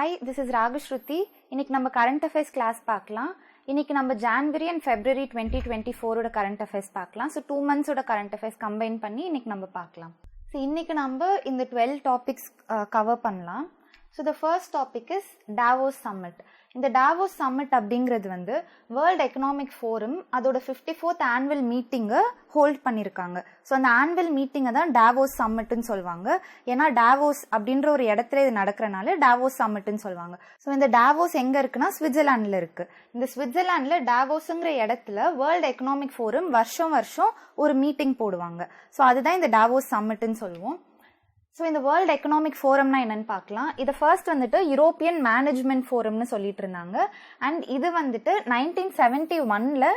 Hi, this is Ragashruti. இன்னைக்கு நம்ம current affairs class பார்க்கலாம். இன்னைக்கு நம்ம January and February 2024 ஓட current affairs பார்க்கலாம். So 2 months ஓட current affairs combine பண்ணி இன்னைக்கு நம்ம பார்க்கலாம். So இன்னைக்கு நம்ம இந்த 12 topics cover பண்ணலாம். So the first topic is Davos Summit. இந்த Davos Summit அப்படிங்கிறது வந்து World Economic Forum அதோட 54th annual மீட்டிங்கை ஹோல்ட் பண்ணியிருக்காங்க. ஸோ அந்த ஆனுவல் மீட்டிங்கை தான் Davos Summitன்னு சொல்லுவாங்க. ஏன்னா Davos அப்படின்ற ஒரு இடத்துல இது நடக்கிறனால Davos Summitன்னு சொல்லுவாங்க. ஸோ இந்த Davos எங்கே இருக்குன்னா ஸ்விட்சர்லாண்டில் இருக்கு. இந்த ஸ்விட்சர்லாண்டில் Davosங்கிற இடத்துல வேர்ல்டு எக்கனாமிக் ஃபோரம் வருஷம் ஒரு மீட்டிங் போடுவாங்க. ஸோ அதுதான் இந்த Davos Summitன்னு சொல்லுவோம். ஸோ இந்த வேர்ல்டு எக்கனாமிக் ஃபோரம்னா என்னன்னு பார்க்கலாம். இதை ஃபர்ஸ்ட் வந்துட்டு யூரோப்பியன் மேனேஜ்மெண்ட் ஃபோரம்னு சொல்லிட்டு இருந்தாங்க. அண்ட் இது வந்துட்டு 1971ல்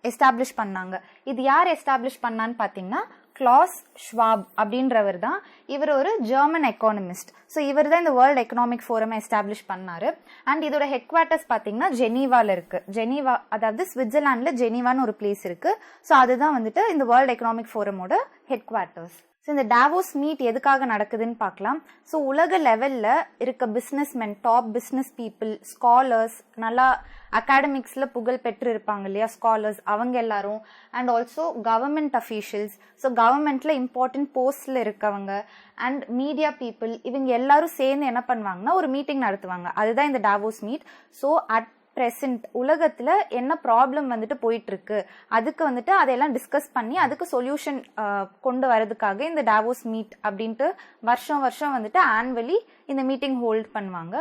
எஸ்டாப்ளிஷ் பண்ணாங்க. இது யார் எஸ்டாப்ளிஷ் பண்ணான்னு பார்த்தீங்கன்னா கிளாஸ் ஷ்வாப் அப்படின்றவர் தான். இவர் ஒரு ஜெர்மன் எக்கானமிஸ்ட். ஸோ இவர் தான் இந்த வேர்ல்டு எக்கனாமிக் ஃபோரம் எஸ்டாப்ளிஷ் பண்ணாரு. அண்ட் இதோட ஹெட் குவார்ட்டர்ஸ் பார்த்தீங்கன்னா ஜெனீவாவில் இருக்கு. ஜெனீவா அதாவது ஸ்விட்சர்லாண்டில் ஜெனீவான்னு ஒரு பிளேஸ் இருக்கு. ஸோ அதுதான் வந்துட்டு இந்த வேர்ல்டு எக்கனாமிக் ஃபோரமோட ஹெட் குவார்ட்டர்ஸ். ஸோ இந்த டாவோஸ் மீட் எதுக்காக நடக்குதுன்னு பார்க்கலாம். ஸோ உலக லெவலில் இருக்க businessmen, top business people, scholars, நல்லா அகாடமிக்ஸில் புகழ் பெற்று இருப்பாங்க இல்லையா ஸ்காலர்ஸ், அவங்க எல்லாரும், and also government officials, so கவர்மெண்ட்டில் இம்பார்ட்டன்ட் போஸ்டில் இருக்கவங்க, அண்ட் மீடியா பீப்புள், இவங்க எல்லாரும் சேர்ந்து என்ன பண்ணுவாங்கன்னா ஒரு மீட்டிங் நடத்துவாங்க. அதுதான் இந்த Davos meet. So at present உலகத்தில் என்ன ப்ராப்ளம் வந்துட்டு போயிட்டு இருக்கு, அதுக்கு வந்துட்டு அதையெல்லாம் டிஸ்கஸ் பண்ணி அதுக்கு சொல்யூஷன் கொண்டு வரதுக்காக இந்த டாவோஸ் மீட் அப்படின்ட்டு வருஷம் வந்துட்டு ஆனுவலி இந்த மீட்டிங் ஹோல்ட் பண்ணுவாங்க.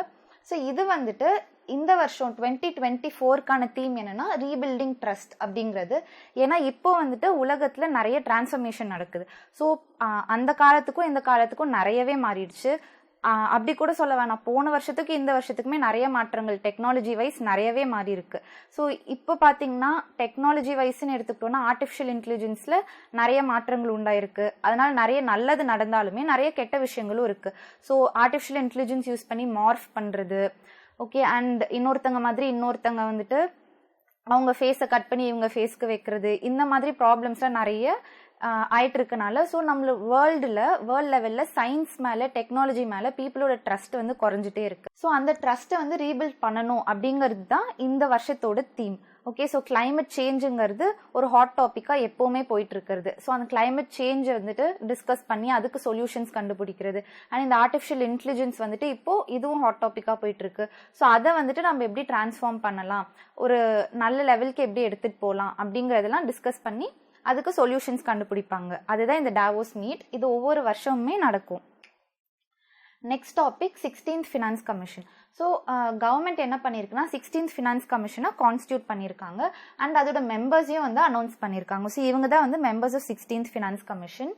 ஸோ இது வந்துட்டு இந்த வருஷம் 2024க்கான தீம் என்னன்னா ரீபில்டிங் ட்ரஸ்ட் அப்படிங்கிறது. ஏன்னா இப்போ வந்துட்டு உலகத்தில் நிறைய டிரான்ஸ்ஃபர்மேஷன் நடக்குது. ஸோ அந்த காலத்துக்கும் இந்த காலத்துக்கும் நிறையவே மாறிடுச்சு. அப்படி கூட சொல்ல வேணாம், போன வருஷத்துக்கு இந்த வருஷத்துக்குமே நிறைய மாற்றங்கள் டெக்னாலஜி வைஸ் நிறையவே மாறி இருக்கு. ஸோ இப்போ பார்த்தீங்கன்னா டெக்னாலஜி வைஸ்ன்னு எடுத்துக்கிட்டோம்னா ஆர்டிஃபிஷியல் இன்டெலிஜென்ஸில் நிறைய மாற்றங்கள் உண்டாயிருக்கு. அதனால நிறைய நல்லது நடந்தாலுமே நிறைய கெட்ட விஷயங்களும் இருக்கு. ஸோ ஆர்டிஃபிஷியல் இன்டெலிஜென்ஸ் யூஸ் பண்ணி மார்ஃப் பண்ணுறது, ஓகே, அண்ட் இன்னொருத்தங்க மாதிரி இன்னொருத்தங்க வந்துட்டு அவங்க ஃபேஸை கட் பண்ணி இவங்க ஃபேஸ்க்கு வைக்கிறது, இந்த மாதிரி ப்ராப்ளம்ஸ்லாம் நிறைய ஆயிட்டு இருக்கனால ஸோ நம்மள வேர்ல்டு லெவலில் சயின்ஸ் மேலே டெக்னாலஜி மேலே பீப்புளோட ட்ரஸ்ட் வந்து குறைஞ்சிட்டே இருக்கு. ஸோ அந்த ட்ரஸ்ட்டை வந்து ரீபில்ட் பண்ணணும் அப்படிங்கிறது தான் இந்த வருஷத்தோட தீம். ஓகே, ஸோ கிளைமேட் சேஞ்சுங்கிறது ஒரு ஹாட் டாப்பிக்காக எப்போவுமே போயிட்டு இருக்கிறது. ஸோ அந்த கிளைமேட் சேஞ்சை வந்துட்டு டிஸ்கஸ் பண்ணி அதுக்கு சொல்யூஷன்ஸ் கண்டுபிடிக்கிறது. அண்ட் இந்த ஆர்டிஃபிஷியல் இன்டெலிஜென்ஸ் வந்துட்டு இப்போ இதுவும் ஹாட் டாப்பிக்காக போயிட்டு இருக்கு. ஸோ அதை வந்துட்டு நம்ம எப்படி டிரான்ஸ்ஃபார்ம் பண்ணலாம், ஒரு நல்ல லெவலுக்கு எப்படி எடுத்துகிட்டு போகலாம் அப்படிங்கிறதெல்லாம் டிஸ்கஸ் பண்ணி அதுக்கு சொல்யூஷன்ஸ் கண்டுபிடிப்பாங்க. அதுதான் இந்த டாவோஸ் மீட். இது ஒவ்வொரு வருஷமுமே நடக்கும். Next topic 16th finance commission. So government என்ன பண்ணியிருக்குன்னா 16th ஃபினான்ஸ் கமிஷனை கான்ஸ்டியூட் பண்ணியிருக்காங்க. அண்ட் அதோட மெம்பர்ஸையும் வந்து அனௌன்ஸ் பண்ணியிருக்காங்க. ஸோ இவங்க தான் வந்து members of 16th finance commission.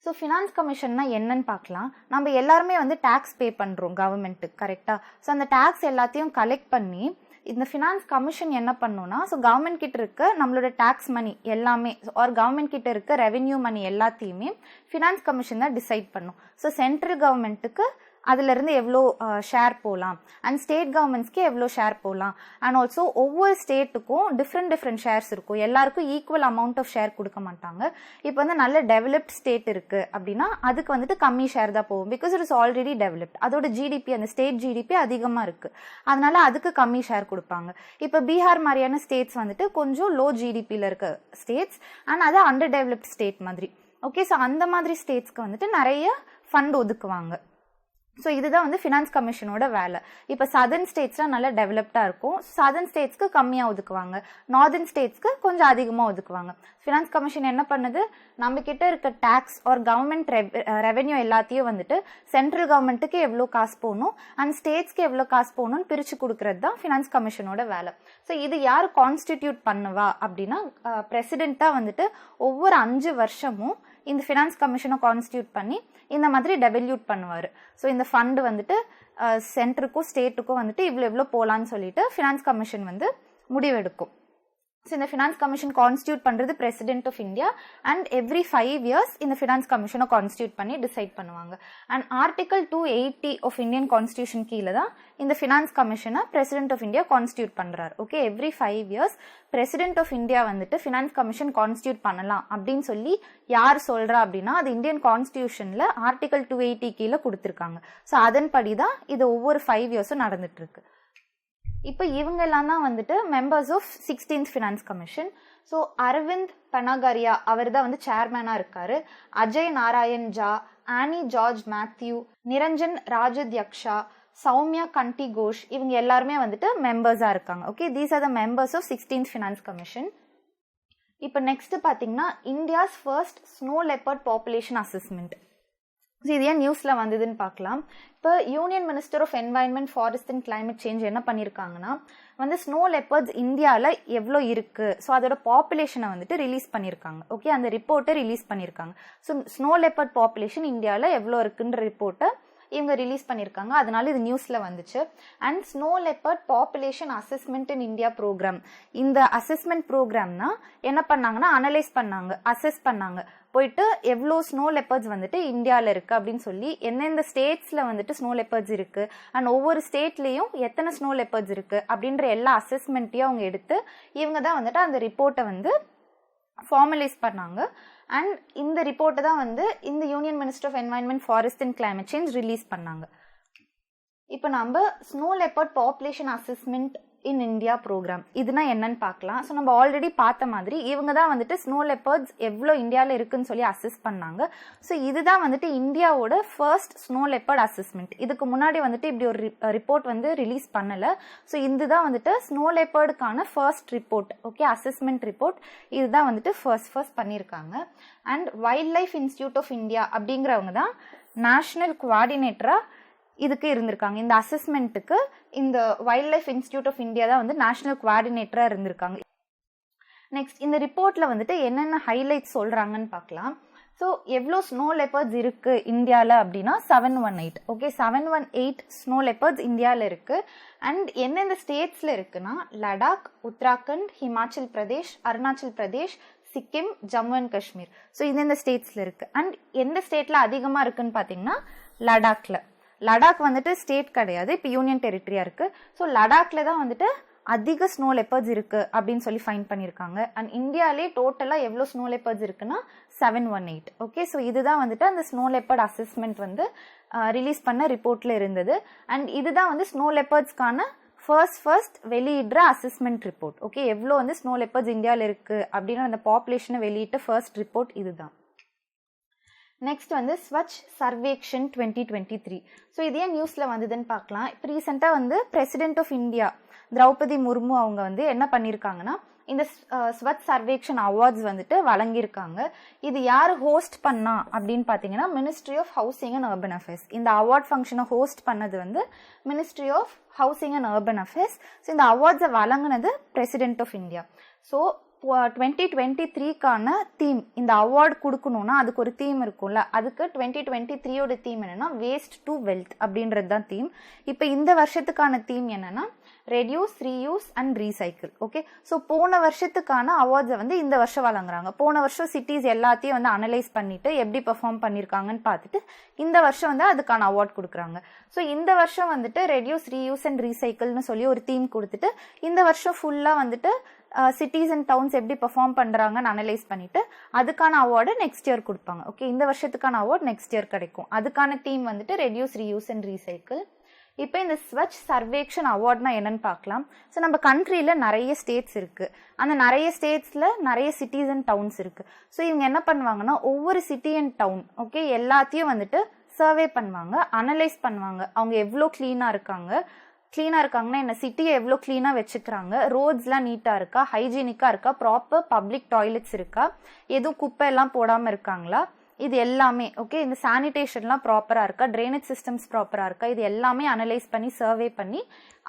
So finance கமிஷன்னா என்னன்னு பார்க்கலாம். நம்ம எல்லாருமே வந்து டேக்ஸ் பே பண்ணுறோம் கவர்மெண்ட்டுக்கு, கரெக்டாக? ஸோ அந்த டேக்ஸ் எல்லாத்தையும் கலெக்ட் பண்ணி இந்த ஃபினான்ஸ் கமிஷன் என்ன பண்ணுன்னா, ஸோ கவர்மெண்ட் கிட்ட இருக்க நம்மளோட டேக்ஸ் மணி எல்லாமே ஆர் கவர்மெண்ட் கிட்ட இருக்க ரெவென்யூ மணி எல்லாத்தையுமே ஃபினான்ஸ் கமிஷன் தான் டிசைட் பண்ணும். ஸோ சென்ட்ரல் கவர்மெண்ட்டுக்கு அதுலேருந்து எவ்வளோ ஷேர் போகலாம், அண்ட் ஸ்டேட் கவர்மெண்ட்ஸ்க்கு எவ்வளோ ஷேர் போகலாம், அண்ட் ஆல்சோ ஒவ்வொரு ஸ்டேட்டுக்கும் டிஃப்ரெண்ட் ஷேர்ஸ் இருக்கும். எல்லாருக்கும் ஈக்குவல் அமௌண்ட் ஆஃப் ஷேர் கொடுக்க மாட்டாங்க. இப்போ வந்து நல்ல டெவலப்ட் ஸ்டேட் இருக்குது அப்படின்னா அதுக்கு வந்துட்டு கம்மி ஷேர் தான் போகும். Because it is already developed. அதோட ஜிடிபி, அந்த ஸ்டேட் ஜிடிபி அதிகமாக இருக்குது, அதனால அதுக்கு கம்மி ஷேர் கொடுப்பாங்க. இப்போ பீகார் மாதிரியான ஸ்டேட்ஸ் வந்துட்டு கொஞ்சம் லோ ஜிடிபியில் இருக்க ஸ்டேட்ஸ், அண்ட் அது அண்டர் டெவலப்ட் ஸ்டேட் மாதிரி. ஓகே, ஸோ அந்த மாதிரி ஸ்டேட்ஸ்க்கு வந்துட்டு நிறைய ஃபண்ட் ஒதுக்குவாங்க. ஸோ இதுதான் வந்து ஃபினான்ஸ் கமிஷனோட வேலை. இப்போ சதர்ன் ஸ்டேட்ஸ்லாம் நல்லா டெவலப்டாக இருக்கும். சதர்ன் ஸ்டேட்ஸ்க்கு கம்மியாக ஒதுக்குவாங்க, நார்தர்ன் ஸ்டேட்ஸ்க்கு கொஞ்சம் அதிகமாக ஒதுக்குவாங்க. ஃபினான்ஸ் கமிஷன் என்ன பண்ணுது, நம்ம கிட்ட இருக்க டேக்ஸ் ஆர் கவர்மெண்ட் ரெவென்யூ எல்லாத்தையும் வந்துட்டு சென்ட்ரல் கவர்மெண்ட்டுக்கு எவ்வளோ காசு போகணும் அண்ட் ஸ்டேட்ஸ்க்கு எவ்வளோ காசு போகணும்னு பிரித்து கொடுக்கறது தான் ஃபினான்ஸ் கமிஷனோட வேலை. ஸோ இது யார் கான்ஸ்டிடியூட் பண்ணுவா அப்படின்னா பிரசிடென்ட்டாக வந்துட்டு ஒவ்வொரு 5 வருஷமும் இந்த ஃபினான்ஸ் கமிஷனை கான்ஸ்டியூட் பண்ணி இந்த மாதிரி டெவல்யூட் பண்ணுவார். ஸோ இந்த ஃபண்டு வந்துட்டு சென்டருக்கும் ஸ்டேட்டுக்கும் வந்துட்டு இவ்வளோ போகலான்னு சொல்லிட்டு ஃபினான்ஸ் கமிஷன் வந்து முடிவெடுக்கும். ஸோ இந்த ஃபினான்ஸ் கமிஷன் கான்ஸ்டியூட் பண்ணுறது president of India and every 5 years இந்த ஃபினான்ஸ் கமிஷனை கான்ஸ்டியூட் பண்ணி டிசைட் பண்ணுவாங்க. And article 280 of Indian constitution கீழே தான் இந்த ஃபினான்ஸ் கமிஷனை பிரசிடென்ட் ஆஃப் இந்தியா கான்ஸ்டியூட் பண்ணுறாரு. Okay, every 5 years president of India வந்துட்டு ஃபினான்ஸ் கமிஷன் கான்ஸ்டியூட் பண்ணலாம் அப்படின்னு சொல்லி யார் சொல்கிறா அப்படின்னா அது இந்தியன் கான்ஸ்டியூஷனில் ஆர்டிகல் 280 கீழே கொடுத்துருக்காங்க. ஸோ அதன்படி தான் இது ஒவ்வொரு 5 yearsம் நடந்துட்டு இருக்கு. இப்போ இவங்க எல்லாம் தான் வந்துட்டு members of 16th finance commission. So Arvind Panagariya அவர் தான் வந்து சேர்மேனாக இருக்காரு. அஜய் நாராயண் ஜா, ஆனி ஜார்ஜ் மேத்யூ, நிரஞ்சன் ராஜத்யக்ஷா, சௌமியா கண்டி கோஷ் இவங்க எல்லாருமே வந்துட்டு மெம்பர்ஸாக இருக்காங்க. Okay, these are the members of 16th finance commission. இப்போ நெக்ஸ்ட் பார்த்தீங்கன்னா India's first snow leopard population assessment. So இது ஏன் நியூஸில் வந்ததுன்னு பார்க்கலாம். இப்போ union minister of environment, forest and climate change என்ன பண்ணியிருக்காங்கன்னா வந்து ஸ்னோ லெப்பர்ட்ஸ் இந்தியாவில் எவ்வளோ இருக்குது, ஸோ அதோட பாப்புலேஷனை வந்துட்டு ரிலீஸ் பண்ணியிருக்காங்க. ஓகே, அந்த ரிப்போர்ட்டை ரிலீஸ் பண்ணியிருக்காங்க. ஸோ ஸ்னோ லெப்பர்ட் பாப்புலேஷன் இந்தியாவில் எவ்வளோ இருக்குன்ற ரிப்போர்ட்டை இவங்க ரிலீஸ் பண்ணியிருக்காங்க. அதனால இது நியூஸில் வந்துச்சு. And snow leopard population assessment in India program, இந்த அசஸ்மெண்ட் ப்ரோக்ராம்னா என்ன பண்ணாங்கன்னா அனலைஸ் பண்ணாங்க, அசஸ் பண்ணாங்க, போயிட்டு எவ்வளோ ஸ்னோ லெப்பர்ட்ஸ் வந்துட்டு இந்தியாவில் இருக்குது அப்படின்னு சொல்லி எந்தெந்த ஸ்டேட்ஸில் வந்துட்டு ஸ்னோ லெப்பர்ட்ஸ் இருக்குது அண்ட் ஒவ்வொரு ஸ்டேட்லேயும் எத்தனை ஸ்னோ லெப்பர்ட்ஸ் இருக்குது அப்படின்ற எல்லா அசஸ்மெண்ட்டையும் அவங்க எடுத்து இவங்க தான் வந்துட்டு அந்த ரிப்போர்ட்டை வந்து ஃபார்மலைஸ் பண்ணாங்க. அண்ட் இந்த ரிப்போர்ட்டை தான் வந்து இந்த union minister of environment, forest and climate change release பண்ணாங்க. இப்போ நம்ம snow leopard population assessment in India program இதுனா என்னன்னு பார்க்கலாம். ஸோ நம்ம ஆல்ரெடி பார்த்த மாதிரி இவங்க தான் வந்துட்டு ஸ்னோ லெப்பர்ட்ஸ் எவ்வளோ இந்தியாவில் இருக்குன்னு சொல்லி அசஸ் பண்ணாங்க. ஸோ இதுதான் வந்துட்டு இந்தியாவோட ஃபர்ஸ்ட் ஸ்னோ லெப்பர்ட் அசஸ்மெண்ட். இதுக்கு முன்னாடி வந்துட்டு இப்படி ஒரு ரிப்போர்ட் வந்து ரிலீஸ் பண்ணலை. ஸோ இதுதான் வந்துட்டு ஸ்னோ லெப்பர்டுக்கான first report. Okay, assessment report இதுதான் வந்துட்டு ஃபர்ஸ்ட் பண்ணியிருக்காங்க. And wildlife institute of India அப்படிங்கிறவங்க தான் நேஷனல் கோஆர்டினேட்டராக இதுக்கு இருந்திருக்காங்க. இந்த அசஸ்மெண்ட்டுக்கு இந்த wildlife institute of India தான் வந்து நேஷனல் கோஆர்டினேட்டராக இருந்திருக்காங்க. நெக்ஸ்ட் இந்த ரிப்போர்ட்டில் வந்துட்டு என்னென்ன ஹைலைட்ஸ் சொல்கிறாங்கன்னு பார்க்கலாம். ஸோ எவ்வளோ ஸ்னோ லெப்பர்ட்ஸ் இருக்குது இந்தியாவில் அப்படின்னா 718. ஓகே, 718 ஸ்னோ லெப்பர்ட்ஸ் இந்தியாவில் இருக்குது. அண்ட் எந்தெந்த ஸ்டேட்ஸில் இருக்குன்னா லடாக், உத்தராகண்ட், ஹிமாச்சல் பிரதேஷ், அருணாச்சல் பிரதேஷ், சிக்கிம், ஜம்மு அண்ட் காஷ்மீர். ஸோ இந்தந்த ஸ்டேட்ஸில் இருக்குது. அண்ட் எந்த ஸ்டேட்டில் அதிகமாக இருக்குன்னு பார்த்தீங்கன்னா லடாக்ல. லடாக் வந்துட்டு ஸ்டேட் கிடையாது, இப்போ யூனியன் டெரிட்டரியா இருக்கு. ஸோ லடாக்ல தான் வந்துட்டு அதிக ஸ்னோ லெப்பர்ட்ஸ் இருக்கு அப்படின்னு சொல்லி ஃபைண்ட் பண்ணியிருக்காங்க. அண்ட் இந்தியாவிலே டோட்டலாக எவ்வளோ ஸ்னோ லெப்பர்ட்ஸ் இருக்குன்னா 718. ஓகே, ஸோ இதுதான் வந்துட்டு அந்த ஸ்னோ லெப்பர்ட் அசஸ்மெண்ட் வந்து ரிலீஸ் பண்ண ரிப்போர்ட்ல இருந்தது. அண்ட் இதுதான் வந்து ஸ்னோ லெப்பர்ட்ஸ்க்கான ஃபர்ஸ்ட் வெளியிடுற அசஸ்மெண்ட் ரிப்போர்ட். ஓகே, எவ்வளோ வந்து ஸ்னோ லெப்பர்ட்ஸ் இந்தியாவில் இருக்கு அப்படின்னு அந்த பாப்புலேஷனை வெளியிட்ட ஃபர்ஸ்ட் ரிப்போர்ட் இதுதான். நெக்ஸ்ட் வந்து ஸ்வச் சர்வேக்ஷன் 2023. ஸோ இது ஏன் நியூஸில் வந்ததுன்னு பார்க்கலாம். இப்போ ரீசெண்டாக வந்து president of India Droupadi Murmu அவங்க வந்து என்ன பண்ணியிருக்காங்கன்னா இந்த ஸ்வச் சர்வேக்ஷன் அவார்ட்ஸ் வந்துட்டு வழங்கியிருக்காங்க. இது யார் ஹோஸ்ட் பண்ணா அப்படின்னு பார்த்தீங்கன்னா ministry of housing and urban affairs. இந்த அவார்ட் ஃபங்க்ஷனை ஹோஸ்ட் பண்ணது வந்து ministry of housing and urban affairs. So இந்த அவார்ட்ஸை வழங்கினது பிரசிடென்ட் ஆஃப் இந்தியா. ஸோ 2023க்கான தீம், இந்த அவார்டு கொடுக்கணும்னா அதுக்கு ஒரு தீம் இருக்கும்ல, அதுக்கு 2023யோட தீம் என்னன்னா வேஸ்ட் டு வெல்த் அப்படின்றது தான் தீம். இப்போ இந்த வருஷத்துக்கான தீம் என்னன்னா reduce, reuse and recycle. Okay, so போன வருஷத்துக்கான அவார்ட்ஸை வந்து இந்த வருஷம் வழங்குறாங்க. போன வருஷம் சிட்டிஸ் எல்லாத்தையும் வந்து அனலைஸ் பண்ணிட்டு எப்படி பெர்ஃபார்ம் பண்ணியிருக்காங்கன்னு பார்த்துட்டு இந்த வருஷம் வந்து அதுக்கான அவார்ட் கொடுக்குறாங்க. ஸோ இந்த வருஷம் வந்துட்டு ரெடியூஸ், ரீயூஸ் அண்ட் ரீசைக்கிள்னு சொல்லி ஒரு தீம் கொடுத்துட்டு இந்த வருஷம் ஃபுல்லாக வந்துட்டு சிட்டிஸ் அண்ட் டவுன்ஸ் எப்படி பெர்ஃபார்ம் பண்ணுறாங்கன்னு அனலைஸ் பண்ணிட்டு அதுக்கான அவார்டு நெக்ஸ்ட் இயர் கொடுப்பாங்க. ஓகே, இந்த வருஷத்துக்கான அவார்டு நெக்ஸ்ட் இயர் கிடைக்கும். அதுக்கான தீம் வந்துட்டு ரெடியூஸ், ரீயூஸ் அண்ட் ரீசைக்கிள். இப்போ இந்த ஸ்வச் சர்வேக்ஷன் அவார்ட்னா என்னன்னு பார்க்கலாம். ஸோ நம்ம கண்ட்ரியில் நிறைய ஸ்டேட்ஸ் இருக்குது. அந்த நிறைய ஸ்டேட்ஸில் நிறைய சிட்டிஸ் அண்ட் டவுன்ஸ் இருக்குது. ஸோ இவங்க என்ன பண்ணுவாங்கன்னா ஒவ்வொரு சிட்டி அண்ட் டவுன் ஓகே எல்லாத்தையும் வந்துட்டு சர்வே பண்ணுவாங்க, அனலைஸ் பண்ணுவாங்க. அவங்க எவ்வளோ க்ளீனாக இருக்காங்கன்னா என்ன சிட்டியை எவ்வளோ க்ளீனாக வச்சுக்கிறாங்க, ரோட்ஸ்லாம் நீட்டாக இருக்கா, ஹைஜீனிக்காக இருக்கா, ப்ராப்பர் பப்ளிக் டாய்லெட்ஸ் இருக்கா, எதுவும் குப்பை எல்லாம் போடாமல் இருக்காங்களா, இது எல்லாமே ஓகே, இந்த சானிடேஷன்லாம் ப்ராப்பராக இருக்கா, ட்ரைனேஜ் சிஸ்டம்ஸ் ப்ராப்பராக இருக்கா, இது எல்லாமே அனலைஸ் பண்ணி சர்வே பண்ணி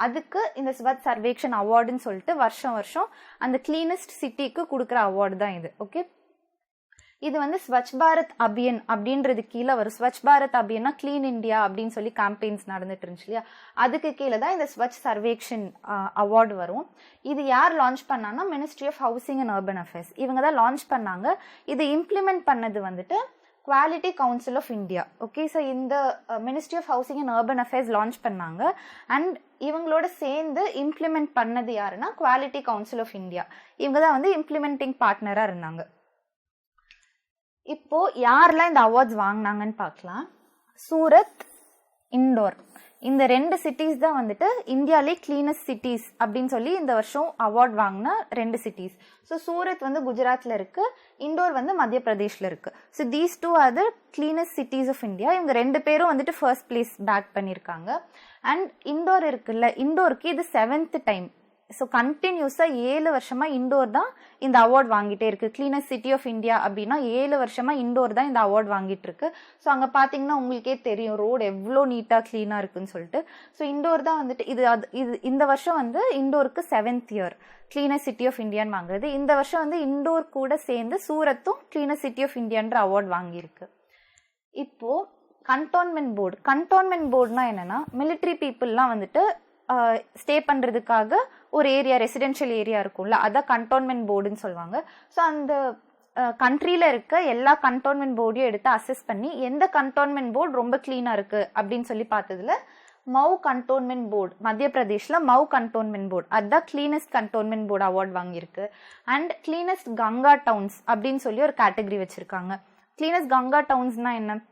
அதுக்கு இந்த ஸ்வச் சர்வேக்ஷன் அவார்டுன்னு சொல்லிட்டு வருஷம் வருஷம் அந்த கிளீனஸ்ட் சிட்டிக்கு கொடுக்குற அவார்டு தான் இது. ஓகே, இது வந்து ஸ்வச் பாரத் அபியன் அப்படின்றது கீழே வரும். ஸ்வச் பாரத் அபியன்னா கிளீன் இந்தியா அப்படின்னு சொல்லி கேம்பெயின்ஸ் நடந்துட்டு இருந்துச்சு இல்லையா, அதுக்கு கீழே தான் இந்த ஸ்வச் சர்வேக்ஷன் அவார்டு வரும். இது யார் லான்ச் பண்ணாங்கன்னா ministry of housing and urban affairs, இவங்க தான் லான்ச் பண்ணாங்க. இது இம்ப்ளிமெண்ட் பண்ணது வந்துட்டு quality council of India. Okay, so இந்த ministry of housing and urban affairs launch பண்ணாங்க. அண்ட் இவங்களோட சேர்ந்து இம்ப்ளிமெண்ட் பண்ணது யாருன்னா குவாலிட்டி கவுன்சில் ஆஃப் இந்தியா. இவங்க தான் வந்து இம்ப்ளிமெண்டிங் பார்ட்னராக இருந்தாங்க. இப்போ யாரெல்லாம் இந்த அவார்ட்ஸ் வாங்கினாங்கன்னு பார்க்கலாம். சூரத், இண்டோர், இந்த 2 சிட்டிஸ் தான் வந்துட்டு இந்தியாவிலே கிளீனஸ்ட் சிட்டிஸ் அப்படின்னு சொல்லி இந்த வருஷம் அவார்ட் வாங்கின 2 சிட்டிஸ். ஸோ சூரத் வந்து குஜராத்தில் இருக்கு, இண்டோர் வந்து மத்திய பிரதேஷ்ல இருக்கு. So these 2 are the cleanest cities of India. இவங்க 2 பேரும் வந்துட்டு ஃபர்ஸ்ட் பிளேஸ் பேக் பண்ணியிருக்காங்க. அண்ட் இண்டோர் இருக்குல்ல, இண்டோருக்கு இது 7th டைம். ஸோ கண்டினியூஸாக 7 வருஷமா இண்டோர் தான் இந்த அவார்ட் வாங்கிட்டே இருக்கு. கிளீனஸ்ட் சிட்டி ஆஃப் இந்தியா அப்படின்னா 7 வருஷமா இண்டோர் தான் இந்த அவார்ட் வாங்கிட்டு இருக்கு. ஸோ அங்கே பார்த்தீங்கன்னா உங்களுக்கே தெரியும் ரோடு எவ்வளோ நீட்டாக க்ளீனாக இருக்குன்னு சொல்லிட்டு. ஸோ இண்டோர் தான் வந்துட்டு இது இந்த வருஷம் வந்து இண்டோருக்கு 7th year cleanest city of இந்தியான்னு வாங்குறது. இந்த வருஷம் வந்து இண்டோர் கூட சேர்ந்து சூரத்தும் கிளீனஸ்ட் சிட்டி ஆஃப் இந்தியான்ற அவார்ட் வாங்கியிருக்கு. இப்போ கண்டோன்மெண்ட் போர்டுனா என்னன்னா மிலிட்ரி பீப்புளெலாம் வந்துட்டு ஸ்டே பண்ணுறதுக்காக ஒரு ஏரியா, ரெசிடென்ஷியல் ஏரியா இருக்கும்ல, அதான் கண்டோன்மெண்ட் போர்டுன்னு சொல்லுவாங்க. ஸோ அந்த கண்ட்ரியில் இருக்க எல்லா கண்டோன்மெண்ட் போர்டையும் எடுத்து அசஸ் பண்ணி எந்த கண்டோன்மெண்ட் போர்டு ரொம்ப க்ளீனாக இருக்குது அப்படின்னு சொல்லி பார்த்ததுல மவு கண்டோன்மெண்ட் போர்டு, மத்திய பிரதேஷில் மவு கண்டோன்மெண்ட் போர்டு அதுதான் கிளீனஸ்ட் கண்டோன்மெண்ட் போர்டு அவார்ட் வாங்கியிருக்கு. அண்ட் கிளீனஸ்ட் கங்கா டவுன்ஸ் அப்படின்னு சொல்லி ஒரு கேட்டகரி வச்சுருக்காங்க. கிளீனஸ்ட் கங்கா டவுன்ஸ்னால் என்ன,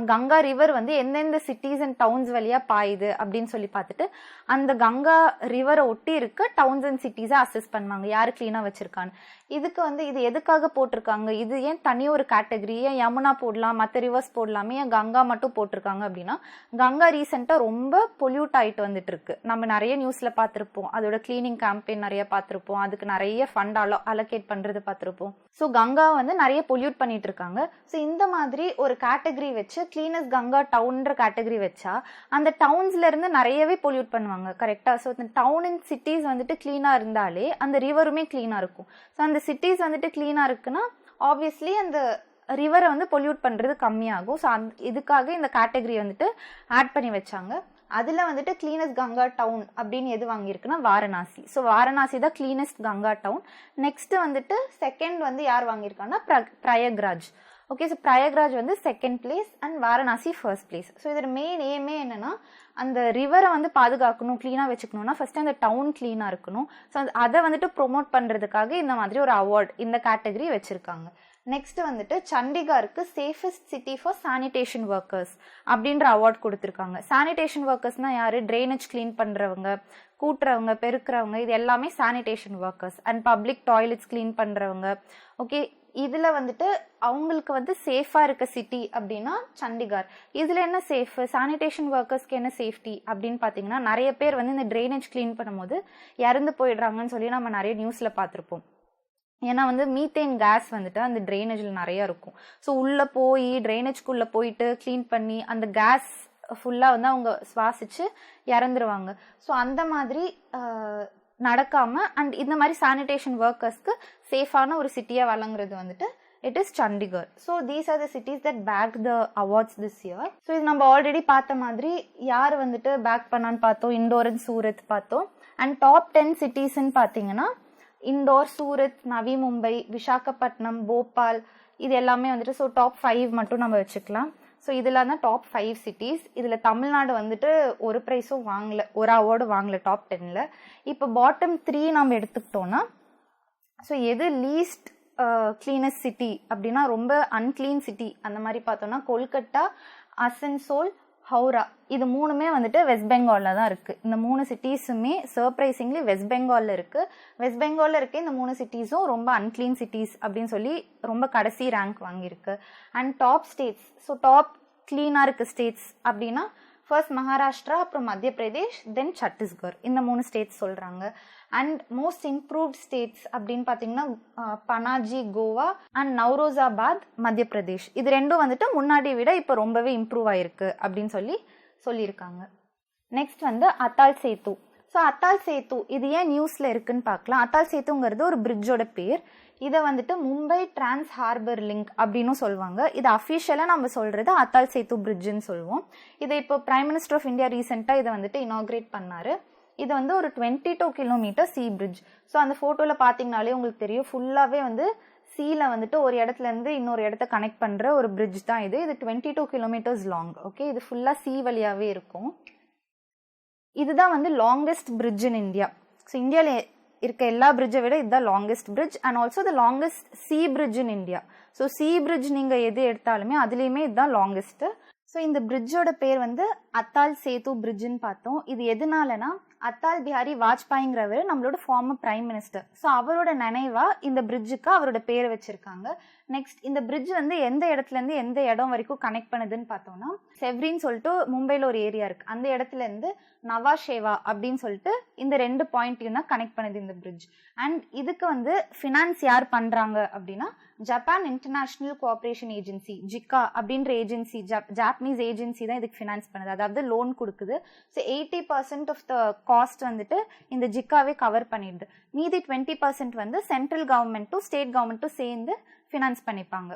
கங்கா ரிவர் வந்து எந்தெந்த சிட்டிஸ் அண்ட் டவுன்ஸ் வழியாக பாயுது அப்படின்னு சொல்லி பார்த்துட்டு அந்த கங்கா ரிவரை ஒட்டி இருக்க டவுன்ஸ் அண்ட் சிட்டிஸை அசஸ் பண்ணுவாங்க யார் க்ளீனாக வச்சுருக்கான்னு. இதுக்கு வந்து இது எதுக்காக போட்டிருக்காங்க, இது ஏன் தனி ஒரு கேட்டகரி, ஏன் யமுனா போடலாம், மற்ற ரிவர்ஸ் போடலாமே, ஏன் கங்கா மட்டும் போட்டிருக்காங்க அப்படின்னா கங்கா ரீசெண்டாக ரொம்ப பொல்யூட் ஆகிட்டு வந்துட்டு இருக்கு. நம்ம நிறைய நியூஸில் பார்த்துருப்போம், அதோட கிளீனிங் கேம்பெயின் நிறைய பார்த்துருப்போம், அதுக்கு நிறைய ஃபண்ட் அலோகேட் பண்ணுறது பார்த்துருப்போம். ஸோ கங்கா வந்து நிறைய பொல்யூட் பண்ணிட்டு இருக்காங்க. ஸோ இந்த மாதிரி ஒரு கேட்டகரி வச்சு கிளீனஸ்ட் கங்கா டவுன்ற கேட்டகரி வச்சா அந்த டவுன்ஸ்ல இருந்து நிறையவே பொல்யூட் பண்ணுவாங்க. கரெக்டா? ஸோ இந்த டவுன் அண்ட் சிட்டிஸ் வந்துட்டு கிளீனா இருந்தாலே அந்த ரிவருமே கிளீனா இருக்கும். ஸோ அந்த சிட்டிஸ் வந்துட்டு கிளீனா இருக்குன்னா ஆப்வியஸ்லி அந்த ரிவரை வந்து பொல்யூட் பண்றது கம்மியாகும். ஸோ இதுக்காக இந்த கேட்டகரி வந்துட்டு ஆட் பண்ணி வச்சாங்க. அதில் வந்துட்டு கிளீனஸ்ட் கங்கா டவுன் அப்படின்னு எது வாங்கியிருக்குன்னா வாரணாசி. ஸோ வாரணாசி தான் கிளீனஸ்ட் கங்கா டவுன். நெக்ஸ்ட் வந்துட்டு செகண்ட் வந்து யார் வாங்கியிருக்காங்கன்னா பிரயாக்ராஜ். ஓகே, ஸோ பிரயாக்ராஜ் வந்து second place and Varanasi first place. So இதோட மெயின் எய்மே என்னன்னா அந்த ரிவரை வந்து பாதுகாக்கணும், க்ளீனாக வச்சுக்கணும்னா ஃபர்ஸ்ட் அந்த டவுன் க்ளீனாக இருக்கணும். ஸோ அதை வந்துட்டு ப்ரொமோட் பண்ணுறதுக்காக இந்த மாதிரி ஒரு அவார்ட் இந்த கேட்டகரி வச்சுருக்காங்க. நெக்ஸ்ட் வந்துட்டு சண்டிகாருக்கு safest city for sanitation workers அப்படின்ற அவார்ட் கொடுத்துருக்காங்க. சானிடேஷன் ஒர்க்கர்ஸ்னால் யார், ட்ரைனேஜ் க்ளீன் பண்ணுறவங்க, கூட்டுறவங்க, பெருக்கிறவங்க, இது எல்லாமே sanitation workers. And public toilets clean பண்ணுறவங்க. ஓகே, இதில் வந்துட்டு அவங்களுக்கு வந்து சேஃபாக இருக்க சிட்டி அப்படின்னா சண்டிகார். இதில் என்ன சேஃப், சானிடேஷன் ஒர்க்கர்ஸ்க்கு என்ன சேஃப்டி அப்படின்னு பார்த்தீங்கன்னா நிறைய பேர் வந்து இந்த ட்ரைனேஜ் க்ளீன் பண்ணும்போது இறந்து போயிடுறாங்கன்னு சொல்லி நம்ம நிறைய நியூஸில் பார்த்துருப்போம். ஏன்னா வந்து மீத்தேன் கேஸ் வந்துட்டு அந்த ட்ரைனேஜில் நிறையா இருக்கும். ஸோ உள்ளே போய் ட்ரைனேஜ்குள்ளே போயிட்டு க்ளீன் பண்ணி அந்த கேஸ் ஃபுல்லாக வந்து அவங்க சுவாசித்து இறந்துருவாங்க. ஸோ அந்த மாதிரி நடக்காமல் அண்ட் இந்த மாதிரி சானிடேஷன் ஒர்க்கர்ஸ்க்கு சேஃபான ஒரு சிட்டியாக வழங்குறது வந்துட்டு it is Chandigarh. So these are the cities that bag the awards this year. So இது நம்ம ஆல்ரெடி பார்த்த மாதிரி யார் வந்துட்டு பேக் பண்ணான்னு பார்த்தோம், இண்டோர் அண்ட் சூரத் பார்த்தோம். அண்ட் டாப் 10 சிட்டிஸ்ன்னு பார்த்தீங்கன்னா இண்டோர், சூரத், நவி மும்பை, விசாகப்பட்டினம், போபால், இது எல்லாமே வந்துட்டு ஸோ டாப் 5 மட்டும் நம்ம வச்சுக்கலாம். ஸோ இதில் தான் டாப் 5 சிட்டிஸ். இதில் தமிழ்நாடு வந்துட்டு ஒரு ப்ரைஸும் வாங்கலை, ஒரு அவார்டும் வாங்கலை டாப் 10ல். இப்போ பாட்டம் 3 நம்ம எடுத்துக்கிட்டோன்னா ஸோ எது லீஸ்ட் கிளீனஸ்ட் சிட்டி அப்படின்னா ரொம்ப அன்கிளீன் சிட்டி அந்த மாதிரி பார்த்தோன்னா கொல்கட்டா, அசன்சோல், ஹவுரா, இது மூணுமே வந்துட்டு வெஸ்ட் பெங்காலில் தான் இருக்குது. இந்த 3 சிட்டிஸுமே சர்ப்ரைசிங்லி வெஸ்ட் பெங்காலில் இருக்குது. வெஸ்ட் பெங்காலில் இருக்க இந்த 3 சிட்டிஸும் ரொம்ப அன்கிளீன் சிட்டிஸ் அப்படின்னு சொல்லி ரொம்ப கடைசி ரேங்க் வாங்கியிருக்கு. And top states, so top க்ளீனாக இருக்க ஸ்டேட்ஸ் அப்படின்னா ஃபர்ஸ்ட் மகாராஷ்டிரா, அப்புறம் மத்திய பிரதேஷ், தென் சத்தீஸ்கர், இந்த 3 ஸ்டேட்ஸ் சொல்கிறாங்க. அண்ட் மோஸ்ட் இம்ப்ரூவ்ட் ஸ்டேட்ஸ் அப்படின்னு பார்த்தீங்கன்னா பனாஜி கோவா அண்ட் நவ்ரோசாபாத் மத்திய பிரதேஷ், இது ரெண்டும் வந்துட்டு முன்னாடி விட இப்போ ரொம்பவே இம்ப்ரூவ் ஆயிருக்கு அப்படின்னு சொல்லியிருக்காங்க. நெக்ஸ்ட் வந்து அத்தால் சேத்து. ஸோ அத்தால் சேத்து இது ஏன் நியூஸில் இருக்குன்னு பார்க்கலாம். அத்தால் சேத்துங்கிறது ஒரு பிரிட்ஜோட பேர். இதை வந்துட்டு மும்பை டிரான்ஸ் ஹார்பர் லிங்க் அப்படின்னு சொல்லுவாங்க. இது அஃபிஷியலாக நம்ம சொல்கிறது அத்தால் சேத்து பிரிட்ஜுன்னு சொல்லுவோம். இதை இப்போ பிரைம் மினிஸ்டர் ஆஃப் இந்தியா ரீசெண்டாக இதை வந்துட்டு இனாக்ரேட் பண்ணார். இது வந்து ஒரு 22 கிலோமீட்டர் சி பிரிட்ஜ். ஸோ அந்த ஃபோட்டோவில் பார்த்தீங்கனாலே உங்களுக்கு தெரியும், ஃபுல்லாகவே வந்து சீல வந்துட்டு ஒரு இடத்துலேருந்து இன்னொரு இடத்த கனெக்ட் பண்ணுற ஒரு பிரிட்ஜ் தான் இது. இது 22 கிலோமீட்டர்ஸ் லாங். ஓகே, இது ஃபுல்லாக சி வழியாகவே இருக்கும். இதுதான் வந்து longest bridge in India. So இந்தியாவில் இருக்க எல்லா பிரிட்ஜை விட இதுதான் longest bridge and also the longest sea bridge in India. So sea bridge நீங்கள் எது எடுத்தாலுமே அதுலேயுமே இதுதான் லாங்கஸ்ட்டு. ஸோ இந்த பிரிட்ஜோட பேர் வந்து அத்தால் சேத்து பிரிட்ஜுன்னு பார்த்தோம். இது எதனாலனா அத்தால் பிஹாரி வாஜ்பாய்ங்கிறவர் நம்மளோட ஃபார்மர் பிரைம் மினிஸ்டர். ஸோ அவரோட நினைவா இந்த பிரிட்ஜுக்கு அவரோட பேரை வச்சிருக்காங்க. நெக்ஸ்ட் இந்த பிரிட்ஜ் வந்து எந்த இடத்துலேருந்து எந்த இடம் வரைக்கும் கனெக்ட் பண்ணுதுன்னு பார்த்தோம்னா, செவ்ரின்னு சொல்லிட்டு மும்பையில் ஒரு ஏரியா இருக்கு, அந்த இடத்துலேருந்து நவாஷேவா அப்படின்னு சொல்லிட்டு இந்த 2 பாயிண்ட்டையும் தான் கனெக்ட் பண்ணுது இந்த பிரிட்ஜ். அண்ட் இதுக்கு வந்து ஃபினான்ஸ் யார் பண்ணுறாங்க அப்படின்னா Japan international cooperation agency, JICA அப்படின்ற ஏஜென்சி, ஜாப்பனீஸ் ஏஜென்சி தான் இதுக்கு ஃபினான்ஸ் பண்ணுது, அதாவது லோன் கொடுக்குது. ஸோ 80% ஆஃப் த காஸ்ட் வந்துட்டு இந்த ஜிக்காவே கவர் பண்ணிடுது. மீதி 20% வந்து சென்ட்ரல் கவர்மெண்ட்டும் ஸ்டேட் கவர்மெண்ட்டும் சேர்ந்து ஃபினான்ஸ் பண்ணிப்பாங்க.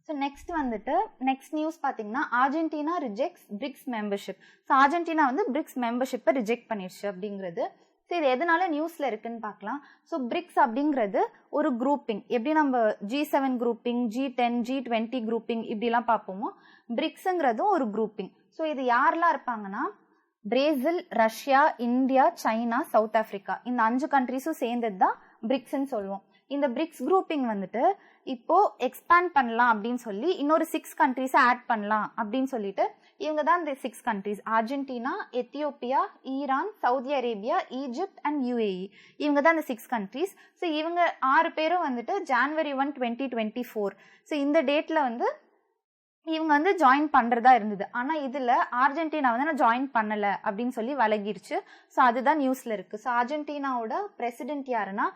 ஸோ நெக்ஸ்ட் நியூஸ் பார்த்தீங்கன்னா Argentina rejects BRICS membership. So Argentina வந்து பிரிக்ஸ் மெம்பர்ஷிப்பை ரிஜெக்ட் பண்ணிடுச்சு அப்படிங்கிறது. ஸோ இது எதனால நியூஸில் இருக்குன்னு பார்க்கலாம். ஸோ பிரிக்ஸ் அப்படிங்கிறது ஒரு குரூப்பிங். எப்படி நம்ம G7 grouping, G10, G20 grouping இப்படிலாம் பார்ப்போமோ, பிரிக்ஸுங்கிறதும் ஒரு குரூப்பிங். ஸோ இது யாரெல்லாம் இருப்பாங்கன்னா Brazil, Russia, India, China, south Africa, இந்த 5 கண்ட்ரிஸும் சேர்ந்தது தான் பிரிக்ஸ்ன்னு சொல்லுவோம். இந்த பிரிக்ஸ் குரூப்பிங் வந்துட்டு இப்போ எக்ஸ்பேண்ட் பண்ணலாம் அப்படின்னு சொல்லி இன்னொரு 6 கண்ட்ரிஸை ஆட் பண்ணலாம் அப்படின்னு சொல்லிட்டு இவங்க தான் இந்த 6 countries: Argentina, Ethiopia, Iran, Saudi Arabia, Egypt and UAE. இவங்க தான் இந்த 6 கண்ட்ரிஸ். ஸோ இவங்க 6 பேரும் வந்துட்டு January 1, 2024 ஸோ இந்த டேட்டில் வந்து இவங்க வந்து ஜாயின் பண்ணுறதா இருந்தது. ஆனால் இதில் அர்ஜென்டினா வந்து நான் ஜாயின் பண்ணலை அப்படின்னு சொல்லி விலகிருச்சு. ஸோ அதுதான் நியூஸில் இருக்குது. ஸோ அர்ஜென்டினாவோட பிரசிடென்ட் யாருன்னா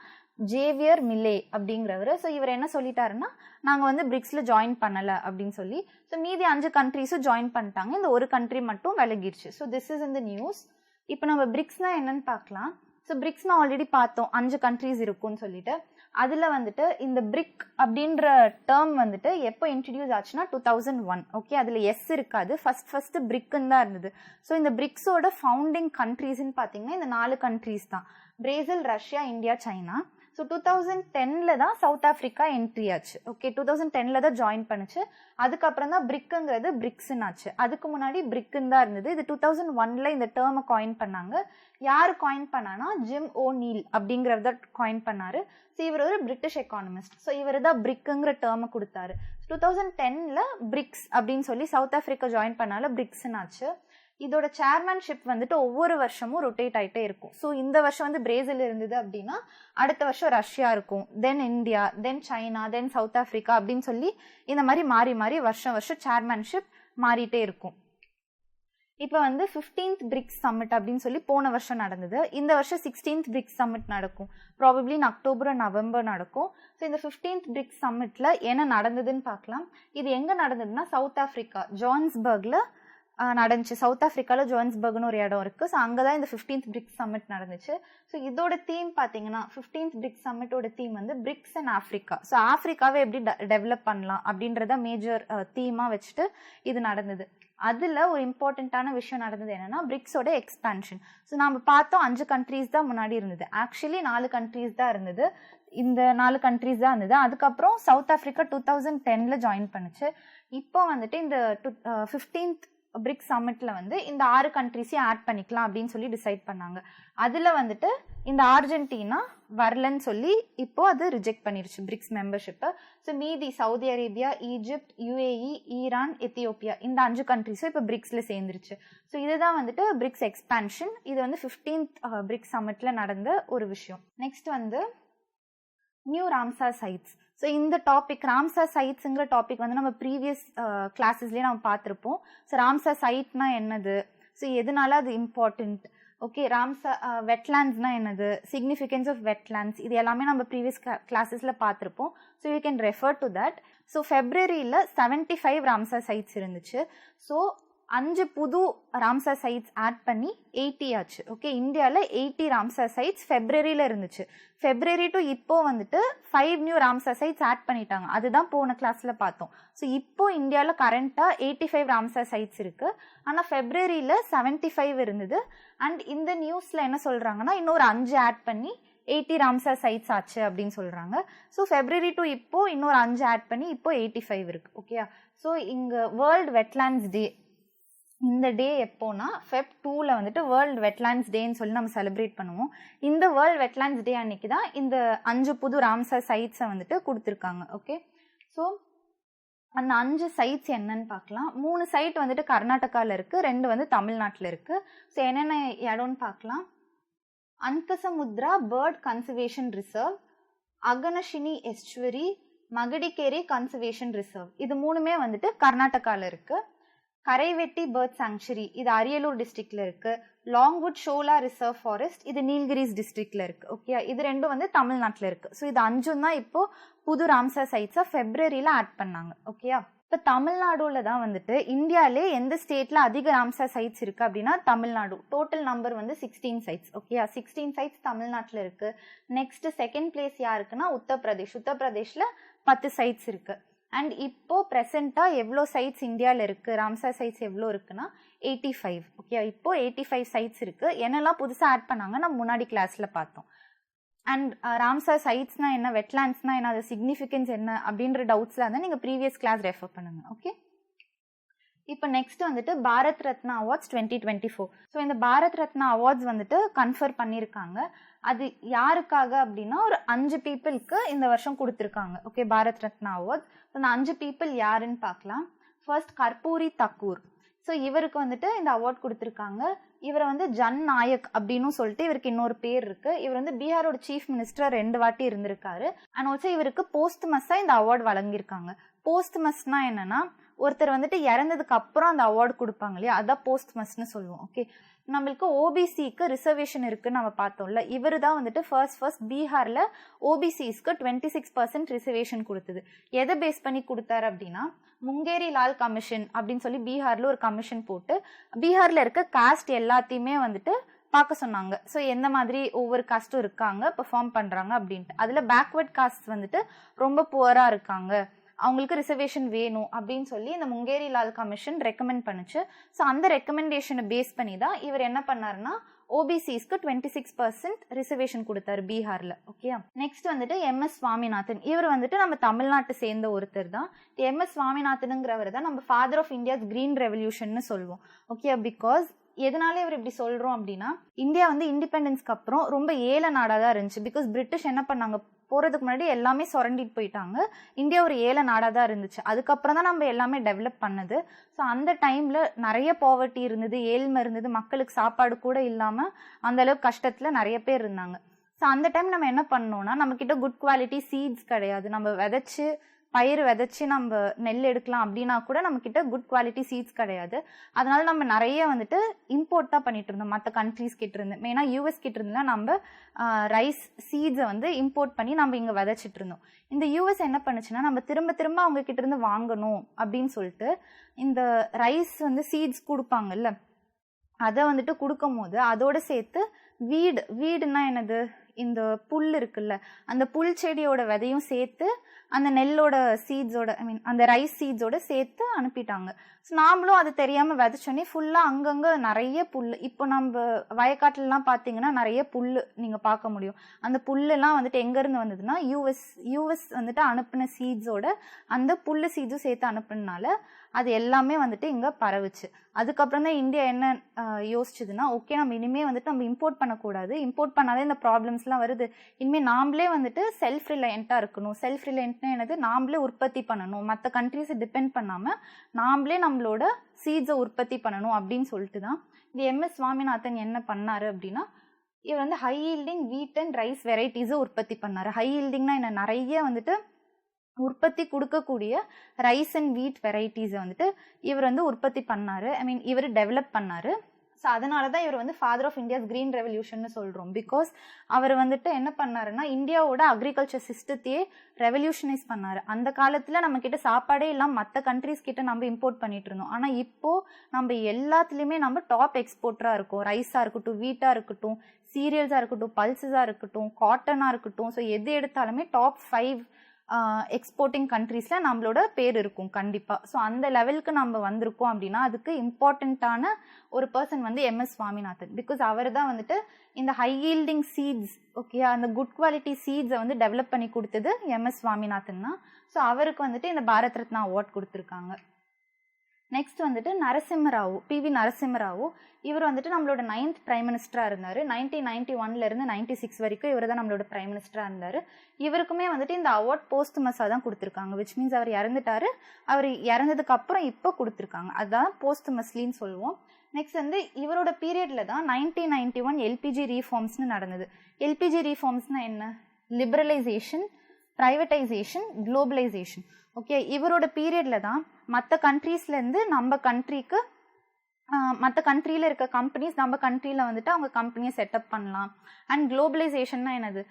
ஜேவியர் மில்லே அப்படிங்கிறவர். ஸோ இவர் என்ன சொல்லிட்டாருன்னா, நாங்கள் வந்து பிரிக்ஸில் ஜாயின் பண்ணலை அப்படின்னு சொல்லி. ஸோ மீதி 5 கண்ட்ரிஸும் ஜாயின் பண்ணிட்டாங்க, இந்த ஒரு கண்ட்ரி மட்டும் விலகிருச்சு. ஸோ திஸ் இஸ் இந்த நியூஸ். இப்போ நம்ம பிரிக்ஸ்னால் என்னன்னு பார்க்கலாம். ஸோ பிரிக்ஸ்னால் ஆல்ரெடி பார்த்தோம் 5 கண்ட்ரிஸ் இருக்குன்னு சொல்லிட்டு. அதில் வந்துட்டு இந்த பிரிக் அப்படின்ற டேர்ம் வந்துட்டு எப்போ இன்ட்ரடியூஸ் ஆச்சுன்னா 2001. ஓகே, அதில் எஸ் இருக்காது, ஃபர்ஸ்ட் பிரிக்குன்னு தான் இருந்தது. ஸோ இந்த பிரிக்ஸோட ஃபவுண்டிங் கண்ட்ரிஸ்ன்னு பார்த்தீங்கன்னா இந்த 4 கண்ட்ரிஸ் தான்: Brazil, Russia, India, China. So 2010 தான் சவுத் ஆஃப்ரிக்கா என்ட்ரி ஆச்சு. ஓகே, 2010 தான் ஜாயின் பண்ணுச்சு. அதுக்கப்புறம் தான் பிரிக்குங்கிறது பிரிக்ஸ்ன்னு ஆச்சு. அதுக்கு முன்னாடி பிரிக்குன்னு தான் இருந்தது. இது 2001 இந்த டேர்மை காயின் பண்ணாங்க. யார் காயின் பண்ணானா ஜிம் ஓ நீல் அப்படிங்கிறத காயின் பண்ணாரு. ஸோ இவர் ஒரு பிரிட்டிஷ் எக்கானமிஸ்ட். ஸோ இவர் தான் பிரிக்குங்கிற டேர்மை கொடுத்தாரு. 2010 பிரிக்ஸ் அப்படின்னு சொல்லி சவுத் ஆஃப்ரிக்கா ஜாயின் பண்ணால பிரிக்ஸ்ன்னு ஆச்சு. இதோட சேர்மன்ஷிப் வந்துட்டு ஒவ்வொரு வருஷமும் ரொட்டேட் ஆகிட்டே இருக்கும். ஸோ இந்த வருஷம் வந்து பிரேசில் இருந்தது அப்படின்னா அடுத்த வருஷம் ரஷ்யா இருக்கும், தென் இந்தியா, தென் சைனா, தென் சவுத் ஆஃப்ரிக்கா அப்படின்னு சொல்லி இந்த மாதிரி மாறி மாறி வருஷம் சேர்மன்ஷிப் மாறிட்டே இருக்கும். இப்போ வந்து 15th பிரிக்ஸ் சம்மிட் அப்படின்னு சொல்லி போன வருஷம் நடந்தது. இந்த வருஷம் 16th பிரிக்ஸ் சம்மிட் நடக்கும். ப்ராபப்ளி அக்டோபர் நவம்பர் நடக்கும். ஸோ இந்த 15th பிரிக்ஸ் சம்மிட்ல என்ன நடந்ததுன்னு பார்க்கலாம். இது எங்கே நடந்ததுன்னா சவுத் ஆஃப்ரிக்கா ஜோஹான்ஸ்பர்க்ல நடந்துச்சு. சவுத் ஆஃப்ரிக்காவில் ஜோஹான்ஸ்பர்க்னு ஒரு இடம் இருக்குது. ஸோ அங்கே தான் இந்த 15th பிரிக்ஸ் சம்மிட் நடந்துச்சு. ஸோ இதோட தீம் பார்த்தீங்கன்னா 15th பிரிக்ஸ் சம்மிட்டோட தீம் வந்து பிரிக்ஸ் அண்ட் ஆஃப்ரிக்கா. ஸோ ஆஃப்ரிக்காவை எப்படி டெவலப் பண்ணலாம் அப்படின்றத மேஜர் தீமாக வச்சுட்டு இது நடந்தது. அதில் ஒரு இம்பார்ட்டண்ட்டான விஷயம் நடந்தது என்னன்னா பிரிக்ஸோட எக்ஸ்பேன்ஷன். ஸோ நம்ம பார்த்தோம் 5 கண்ட்ரீஸ் தான் முன்னாடி இருந்தது. ஆக்சுவலி 4 கண்ட்ரீஸ் தான் இருந்தது. இந்த 4 கண்ட்ரீஸ் தான் இருந்தது. அதுக்கப்புறம் சவுத் ஆஃப்ரிக்கா 2010 ஜாயின் பண்ணுச்சு. இப்போ வந்துட்டு இந்த 15th பிரிக்ஸ் சம்மிட்ல வந்து இந்த 6 கண்ட்ரிஸையும் ஆட் பண்ணிக்கலாம் அப்படின்னு சொல்லி டிசைட் பண்ணாங்க. அதில் வந்துட்டு இந்த அர்ஜென்டினா வரலன்னு சொல்லி இப்போ அது ரிஜெக்ட் பண்ணிருச்சு பிரிக்ஸ் மெம்பர்ஷிப்பை. ஸோ மீதி Saudi Arabia, Egypt, UAE, Iran, Ethiopia இந்த 5 கண்ட்ரிஸும் இப்போ பிரிக்ஸில் சேர்ந்துருச்சு. ஸோ இதுதான் வந்துட்டு பிரிக்ஸ் எக்ஸ்பேன்ஷன். இது வந்து 15th பிரிக்ஸ் சம்மிட்ல நடந்த ஒரு விஷயம். நெக்ஸ்ட் வந்து நியூ ராம்சார் சைட்ஸ். ஸோ இந்த டாபிக் ராம்சார் சைட்ஸுங்கிற டாபிக் வந்து நம்ம ப்ரீவியஸ் கிளாஸஸ்லேயே நம்ம பார்த்துருப்போம். ஸோ ராம்சார் சைட்னா என்னது, ஸோ எதனால அது இம்பார்ட்டண்ட், ஓகே, ராம்சார் வெட்லேண்ட்ஸ்னா என்னது, சிக்னிஃபிகன்ஸ் ஆஃப் வெட்லேண்ட்ஸ், இது எல்லாமே நம்ம ப்ரீவியஸ் கிளாஸஸில் பார்த்துருப்போம். So you can refer to that. So ஃபெப்ரவரியில் 75 ராம்சார் சைட்ஸ் இருந்துச்சு. ஸோ 5 புது ராம்சார் சைட்ஸ் ஆட் பண்ணி 80 ஆச்சு. ஓகே, இந்தியாவில் 80 ராம்சார் சைட்ஸ் ஃபெப்ரவரியில் இருந்துச்சு. ஃபெப்ரவரி டு இப்போ வந்துட்டு 5 நியூ ராம்சார் சைட்ஸ் ஆட் பண்ணிட்டாங்க. அதுதான் போன கிளாஸில் பார்த்தோம். ஸோ இப்போ இந்தியாவில் கரண்ட்டாக 85 ராம்சார் சைட்ஸ் இருக்குது. ஆனால் ஃபெப்ரவரியில் 75 இருந்தது. அண்ட் இந்த நியூஸில் என்ன சொல்கிறாங்கன்னா இன்னொரு 5 ஆட் பண்ணி 80 ராம்சார் சைட்ஸ் ஆச்சு அப்படின்னு சொல்கிறாங்க. ஸோ ஃபெப்ரவரி டு இப்போ இன்னொரு 5 ஆட் பண்ணி இப்போ 85 இருக்குது. ஓகேயா? ஸோ இங்கே வேர்ல்டு வெட்லாண்ட்ஸ் டே, இந்த டே எப்போனா ஃபெப் 2ல் வந்துட்டு வேர்ல்டு வெட்லாண்ட்ஸ் டேன்னு சொல்லி நம்ம செலிப்ரேட் பண்ணுவோம். இந்த வேர்ல்டு வெட்லாண்ட்ஸ் டே அன்னைக்கு தான் இந்த 5 புது ராம்சார் சைட்ஸை வந்துட்டு கொடுத்துருக்காங்க. ஓகே, ஸோ அந்த 5 சைட்ஸ் என்னன்னு பார்க்கலாம். 3 சைட் வந்துட்டு கர்நாடகாவில் இருக்குது, 2 வந்து தமிழ்நாட்டில் இருக்குது. ஸோ என்னென்ன இடம்னு பார்க்கலாம். Ankasamudra bird conservation reserve, Aghanashini estuary, Magadikere conservation reserve, இது 3மே வந்துட்டு கர்நாடகாவில் இருக்குது. கரைவெட்டி பேர்ட் சாங்சுரி, இது அரியலூர் டிஸ்ட்ரிக்ட்ல இருக்கு. லாங்வுட் ஷோலா ரிசர்வ் ஃபாரஸ்ட், இது நீல்கிரிஸ் டிஸ்ட்ரிக்ட்ல இருக்கு. ஓகே, இது 2 வந்து தமிழ்நாட்டில் இருக்கு. ஸோ இது 5 தான் இப்போ புது ராம்சார் சைட்ஸை ஃபெப்ரவரியில் ஆட் பண்ணாங்க. ஓகேயா? இப்போ தமிழ்நாடுல தான் வந்துட்டு இந்தியாவிலே எந்த ஸ்டேட்ல அதிக ராம்சார் சைட்ஸ் இருக்கு அப்படின்னா தமிழ்நாடு. டோட்டல் நம்பர் வந்து 16 சைட்ஸ். ஓகேயா? 16 சைட்ஸ் தமிழ்நாட்டில் இருக்கு. நெக்ஸ்ட் செகண்ட் பிளேஸ் யாருக்குன்னா உத்தரப்பிரதேஷ். உத்தரப்பிரதேஷ்ல 10 சைட்ஸ் இருக்கு. அண்ட் இப்போ ப்ரெசென்ட்டாக எவ்வளோ சைட்ஸ் இந்தியாவில் இருக்குது, ராம்சார் சைட்ஸ் எவ்வளோ இருக்குன்னா 85. ஓகே, இப்போ 85 சைட்ஸ் இருக்குது. என்னெல்லாம் புதுசாக ஆட் பண்ணாங்க நம்ம முன்னாடி கிளாஸில் பார்த்தோம். அண்ட் ராம்சார் சைட்ஸ்னா என்ன, வெட்லாண்ட்ஸ்னா என்ன, அது சிக்னிஃபிகன்ஸ் என்ன அப்படின்ற டவுட்ஸ்லாம் இருந்தால் நீங்கள் ப்ரீவியஸ் கிளாஸ் ரெஃபர் பண்ணுங்கள். ஓகே, இப்போ நெக்ஸ்ட் வந்துட்டு பாரத் ரத்னா அவார்ட்ஸ் 2024. ஸோ இந்த பாரத் ரத்னா அவார்ட்ஸ் வந்துட்டு கன்ஃபர் பண்ணியிருக்காங்க. அது யாருக்காக அப்படின்னா ஒரு 5 பீப்புளுக்கு இந்த வருஷம் கொடுத்துருக்காங்க. Okay, Bharat Ratna awards. அந்த 5 பீப்புள் யாருன்னு பார்க்கலாம். ஃபர்ஸ்ட் கர்பூரி தக்கூர். ஸோ இவருக்கு வந்துட்டு இந்த அவார்ட் கொடுத்துருக்காங்க. இவரை வந்து ஜன் நாயக் அப்படின்னு சொல்லிட்டு இவருக்கு இன்னொரு பேர் இருக்கு. இவர் வந்து பீகாரோட சீஃப் மினிஸ்டர் 2 வாட்டி இருந்திருக்காரு. அண்ட் ஆல்சோ இவருக்கு போஸ்ட்மஸா இந்த அவார்டு வழங்கியிருக்காங்க. போஸ்ட்மஸ்னா என்னன்னா ஒருத்தர் வந்துட்டு இறந்ததுக்கு அப்புறம் அந்த அவார்டு கொடுப்பாங்க இல்லையா, அதான் போஸ்ட்மஸ்ன்னு சொல்லுவோம். ஓகே, நம்மளுக்கு ஓபிசிக்கு ரிசர்வேஷன் இருக்குன்னு நம்ம பார்த்தோம்ல, இவர் தான் வந்துட்டு ஃபர்ஸ்ட் பீகார்ல ஓபிசிஸ்க்கு 26% ரிசர்வேஷன் கொடுத்தது. எதை பேஸ் பண்ணி கொடுத்தாரு அப்படின்னா முங்கேரி லால் கமிஷன் அப்படின்னு சொல்லி பீகார்ல ஒரு கமிஷன் போட்டு பீகார்ல இருக்க காஸ்ட் எல்லாத்தையுமே வந்துட்டு பார்க்க சொன்னாங்க. ஸோ எந்த மாதிரி ஒவ்வொரு காஸ்ட்டும் இருக்காங்க, பெர்ஃபார்ம் பண்றாங்க அப்படின்ட்டு. அதுல பேக்வர்ட் காஸ்ட் வந்துட்டு ரொம்ப புவரா இருக்காங்க, அவங்களுக்கு ரிசர்வேஷன் வேணும் அப்படின்னு சொல்லி இந்த முங்கேரி லால் கமிஷன் ரெக்கமெண்ட் பண்ணுச்சு. ஸோ அந்த ரெக்கமெண்டேஷனை பேஸ் பண்ணி தான் இவர் என்ன பண்ணாருன்னா ஓபிசிஸ்க்கு 26% ரிசர்வேஷன் கொடுத்தாரு பீகார்ல. ஓகே, நெக்ஸ்ட் வந்துட்டு MS சுவாமிநாதன். இவர் வந்துட்டு நம்ம தமிழ்நாட்டை சேர்ந்த ஒருத்தர் தான். MS சுவாமிநாதனுங்கிறவர் தான் நம்ம father of India's green revolution சொல்லுவோம். ஓகே, பிகாஸ் எதனால இவர் இப்படி சொல்றோம் அப்படின்னா இந்தியா வந்து இண்டிபெண்டன்ஸ்க்கு அப்புறம் ரொம்ப ஏழை நாடாக தான் இருந்துச்சு. பிகாஸ் பிரிட்டிஷ் என்ன பண்ணாங்க, போறதுக்கு முன்னாடி எல்லாமே சுரண்டிட்டு போயிட்டாங்க. இந்தியா ஒரு ஏழை நாடாக தான் இருந்துச்சு. அதுக்கப்புறம் தான் நம்ம எல்லாமே டெவலப் பண்ணது. ஸோ அந்த டைம்ல நிறைய பாவர்ட்டி இருந்தது, ஏழ்மை இருந்தது, மக்களுக்கு சாப்பாடு கூட இல்லாம அந்த அளவுக்கு கஷ்டத்துல நிறைய பேர் இருந்தாங்க. ஸோ அந்த டைம் நம்ம என்ன பண்ணோம்னா நம்ம கிட்ட குட் குவாலிட்டி சீட்ஸ் கிடையாது. நம்ம பயிர் விதைச்சு நம்ம நெல் எடுக்கலாம் அப்படின்னா கூட நம்ம கிட்ட குட் குவாலிட்டி சீட்ஸ் கிடையாது. அதனால நம்ம நிறைய வந்துட்டு இம்போர்ட் தான் பண்ணிட்டு இருந்தோம் மற்ற கண்ட்ரீஸ் கிட்ட இருந்து. மெயினா US கிட்ட இருந்தா நம்ம ரைஸ் சீட்ஸை வந்து இம்போர்ட் பண்ணி நம்ம இங்க விதைச்சிட்டு இருந்தோம். இந்த US என்ன பண்ணுச்சுன்னா நம்ம திரும்ப அவங்க கிட்ட இருந்து வாங்கணும் அப்படின்னு சொல்லிட்டு இந்த ரைஸ் வந்து சீட்ஸ் கொடுப்பாங்கல்ல, அதை வந்துட்டு கொடுக்கும் போது அதோட சேர்த்து வீடுன்னா என்னது, இந்த புல் இருக்குல்ல, அந்த புல் செடியோட விதையும் சேர்த்து அந்த நெல்லோட சீட்ஸோட அந்த ரைஸ் சீட்ஸோட சேர்த்து அனுப்பிட்டாங்க. ஸோ நாமளும் அது தெரியாம விதைச்சோன்னே ஃபுல்லா அங்கங்க நிறைய புல். இப்போ நம்ம வயக்காட்டுலலாம் பார்த்தீங்கன்னா நிறைய புல் நீங்க பார்க்க முடியும். அந்த புல்லெல்லாம் வந்துட்டு எங்க இருந்து வந்ததுன்னா யூஎஸ் வந்துட்டு அனுப்பின சீட்ஸோட அந்த புல்லு சீட்ஸும் சேர்த்து அனுப்புனால அது எல்லாமே வந்துட்டு இங்க பரவுச்சு. அதுக்கப்புறம் தான் இந்தியா என்ன யோசிச்சதுன்னா ஓகே நம்ம இனிமே வந்துட்டு நம்ம இம்போர்ட் பண்ணக்கூடாது, இம்போர்ட் பண்ணாலே இந்த ப்ராப்ளம்ஸ்லாம் வருது, இனிமேல் நாமளே வந்துட்டு செல்ஃப் ரிலையண்டா இருக்கணும். செல்ஃப் ரிலையன்ட்னா என்னது, நாமளே உற்பத்தி பண்ணணும், மற்ற கண்ட்ரீஸை டிபெண்ட் பண்ணாம நாமளே நம்மளோட சீட்ஸை உற்பத்தி பண்ணணும் அப்படின்னு சொல்லிட்டு தான் இந்த MS சுவாமிநாதன் என்ன பண்ணாரு அப்படின்னா இவர் வந்து high yielding wheat and rice வெரைட்டிஸை உற்பத்தி பண்ணாரு. ஹை ஈல்டிங்னா என்ன, நிறைய வந்துட்டு உற்பத்தி கொடுக்கக்கூடிய ரைஸ் அண்ட் வீட் வெரைட்டிஸை வந்துட்டு இவர் வந்து உற்பத்தி பண்ணாரு. இவர் டெவலப் பண்ணாரு. ஸோ அதனால தான் இவர் வந்து father of India's green revolution சொல்கிறோம். பிகாஸ் அவர் வந்துட்டு என்ன பண்ணாருன்னா இந்தியாவோட அக்ரிகல்ச்சர் சிஸ்டத்தையே ரெவல்யூஷனைஸ் பண்ணார். அந்த காலத்தில் நம்மக்கிட்ட சாப்பாடே இல்லாமல் மற்ற கண்ட்ரீஸ் கிட்ட நம்ம இம்போர்ட் பண்ணிட்டு இருந்தோம். ஆனால் இப்போது நம்ம எல்லாத்துலேயுமே நம்ம டாப் எக்ஸ்போர்ட்டராக இருக்கோம். ரைஸாக இருக்கட்டும், வீட்டாக இருக்கட்டும், சீரியல்ஸாக இருக்கட்டும், பல்சஸாக இருக்கட்டும், காட்டனாக இருக்கட்டும். ஸோ எது எடுத்தாலுமே டாப் 5 எக்ஸ்போர்ட்டிங் கண்ட்ரீஸில் நம்மளோட பேர் இருக்கும் கண்டிப்பாக. ஸோ அந்த லெவலுக்கு நம்ம வந்திருக்கோம் அப்படின்னா அதுக்கு இம்பார்ட்டண்ட்டான ஒரு பர்சன் வந்து எம்எஸ் சுவாமிநாதன். பிகாஸ் அவர் தான் வந்துட்டு இந்த ஹை ஈல்டிங் சீட்ஸ், ஓகே, அந்த குட் குவாலிட்டி சீட்ஸை வந்து டெவலப் பண்ணி கொடுத்தது எம்எஸ் சுவாமிநாதன் தான். ஸோ அவருக்கு வந்துட்டு இந்த பாரத் ரத்னா அவார்ட் கொடுத்துருக்காங்க. நெக்ஸ்ட் வந்துட்டு நரசிம்மராவ், பிவி நரசிம்மராவ். இவர் வந்துட்டு நம்மளோட 9th பிரைம் மினிஸ்டராக இருந்தார். 1991 96 வரைக்கும் இவர் தான் நம்மளோட பிரைம் மினிஸ்டராக இருந்தார். இவருக்குமே வந்துட்டு இந்த அவார்ட் போஸ்ட்மஸாக தான் கொடுத்துருக்காங்க. விச் மீன்ஸ் அவர் இறந்துட்டாரு. அவர் இறந்ததுக்கு அப்புறம் இப்போ கொடுத்துருக்காங்க. அதுதான் போஸ்ட்மஸ்லின்னு சொல்லுவோம். நெக்ஸ்ட் வந்து இவரோட பீரியடில் தான் 1991 எல்பிஜி ரீஃபார்ம்ஸ்னு நடந்தது. எல்பிஜி ரீஃபார்ம்ஸ்னால் என்ன? Liberalisation, privatisation, globalisation. ஓகே, இவரோட பீரியடில் தான் மற்ற கண்ட்ரீஸ்லேருந்து நம்ம கண்ட்ரிக்கு, மற்ற கண்ட்ரியில் இருக்க கம்பெனிஸ் நம்ம கண்ட்ரியில் வந்துட்டு அவங்க கம்பெனியை செட்டப் பண்ணலாம். அண்ட் குளோபலைசேஷன்னா என்னது?